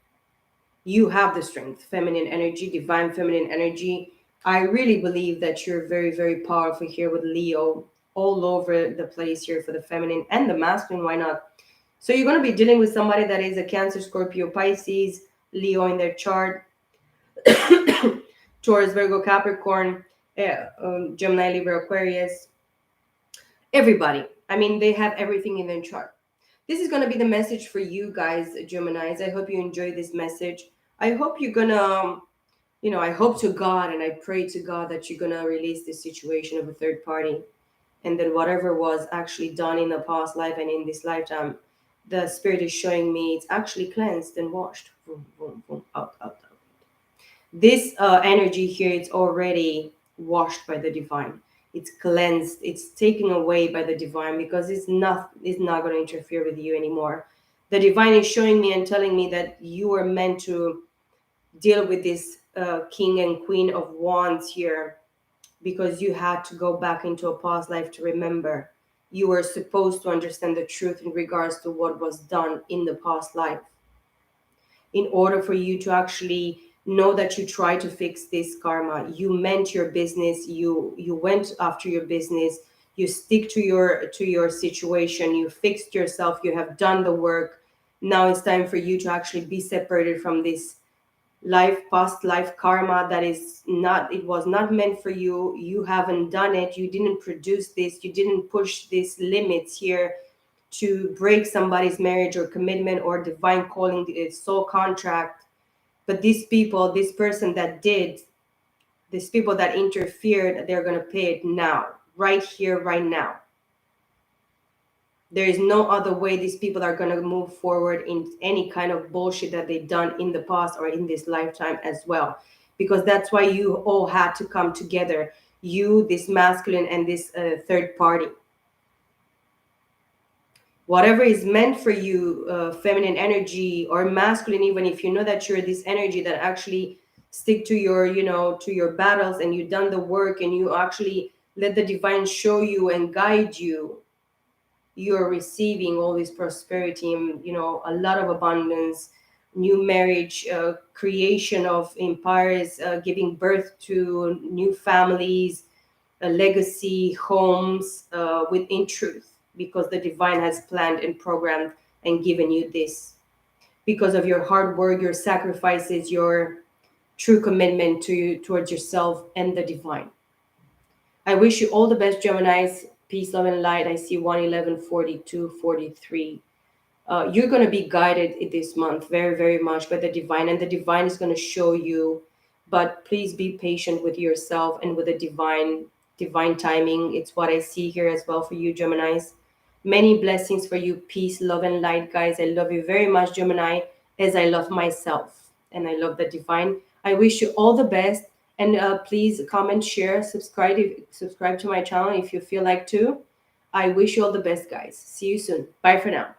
You have the strength, feminine energy, divine feminine energy. I really believe that you're very, very powerful here with Leo all over the place here for the feminine and the masculine. Why not? So you're going to be dealing with somebody that is a Cancer, Scorpio, Pisces, Leo in their chart, Taurus, Virgo, Capricorn, Gemini, Libra, Aquarius, everybody. I mean, they have everything in their chart. This is going to be the message for you guys, Geminis. I hope you enjoy this message. I hope you're going to, I hope to God and I pray to God that you're going to release this situation of a third party. And then whatever was actually done in the past life and in this lifetime, the spirit is showing me it's actually cleansed and washed. Boom, boom, boom, out, out, out. This energy here, it's already washed by the divine. It's cleansed. It's taken away by the divine, because it's not going to interfere with you anymore. The divine is showing me and telling me that you are meant to deal with this king and queen of wands here, because you had to go back into a past life to remember. You were supposed to understand the truth in regards to what was done in the past life, in order for you to actually know that you try to fix this karma. You meant your business, you went after your business, you stick to your situation, you fixed yourself, you have done the work. Now it's time for you to actually be separated from this past life karma that is not, it was not meant for you. You haven't done it, you didn't produce this, you didn't push these limits here to break somebody's marriage or commitment or divine calling, soul contract. But these people, this person that did, these people that interfered, they're going to pay it now, right here, right now. There is no other way these people are going to move forward in any kind of bullshit that they've done in the past or in this lifetime as well. Because that's why you all had to come together. You, this masculine, and this third party. Whatever is meant for you, feminine energy or masculine, even if you know that you're this energy that actually stick to your, to your battles, and you've done the work, and you actually let the divine show you and guide you, you're receiving all this prosperity and, a lot of abundance, new marriage, creation of empires, giving birth to new families, a legacy, homes, within truth, because the divine has planned and programmed and given you this because of your hard work, your sacrifices, your true commitment towards yourself and the divine. I wish you all the best, Geminis. Peace, love, and light. I see 111, 42, 43. You're going to be guided in this month very, very much by the divine, and the divine is going to show you. But please be patient with yourself and with the divine timing. It's what I see here as well for you, Geminis. Many blessings for you. Peace, love, and light, guys. I love you very much, Gemini, as I love myself, and I love the divine. I wish you all the best, and please comment, share, subscribe to my channel if you feel like to. I wish you all the best, guys. See you soon. Bye for now.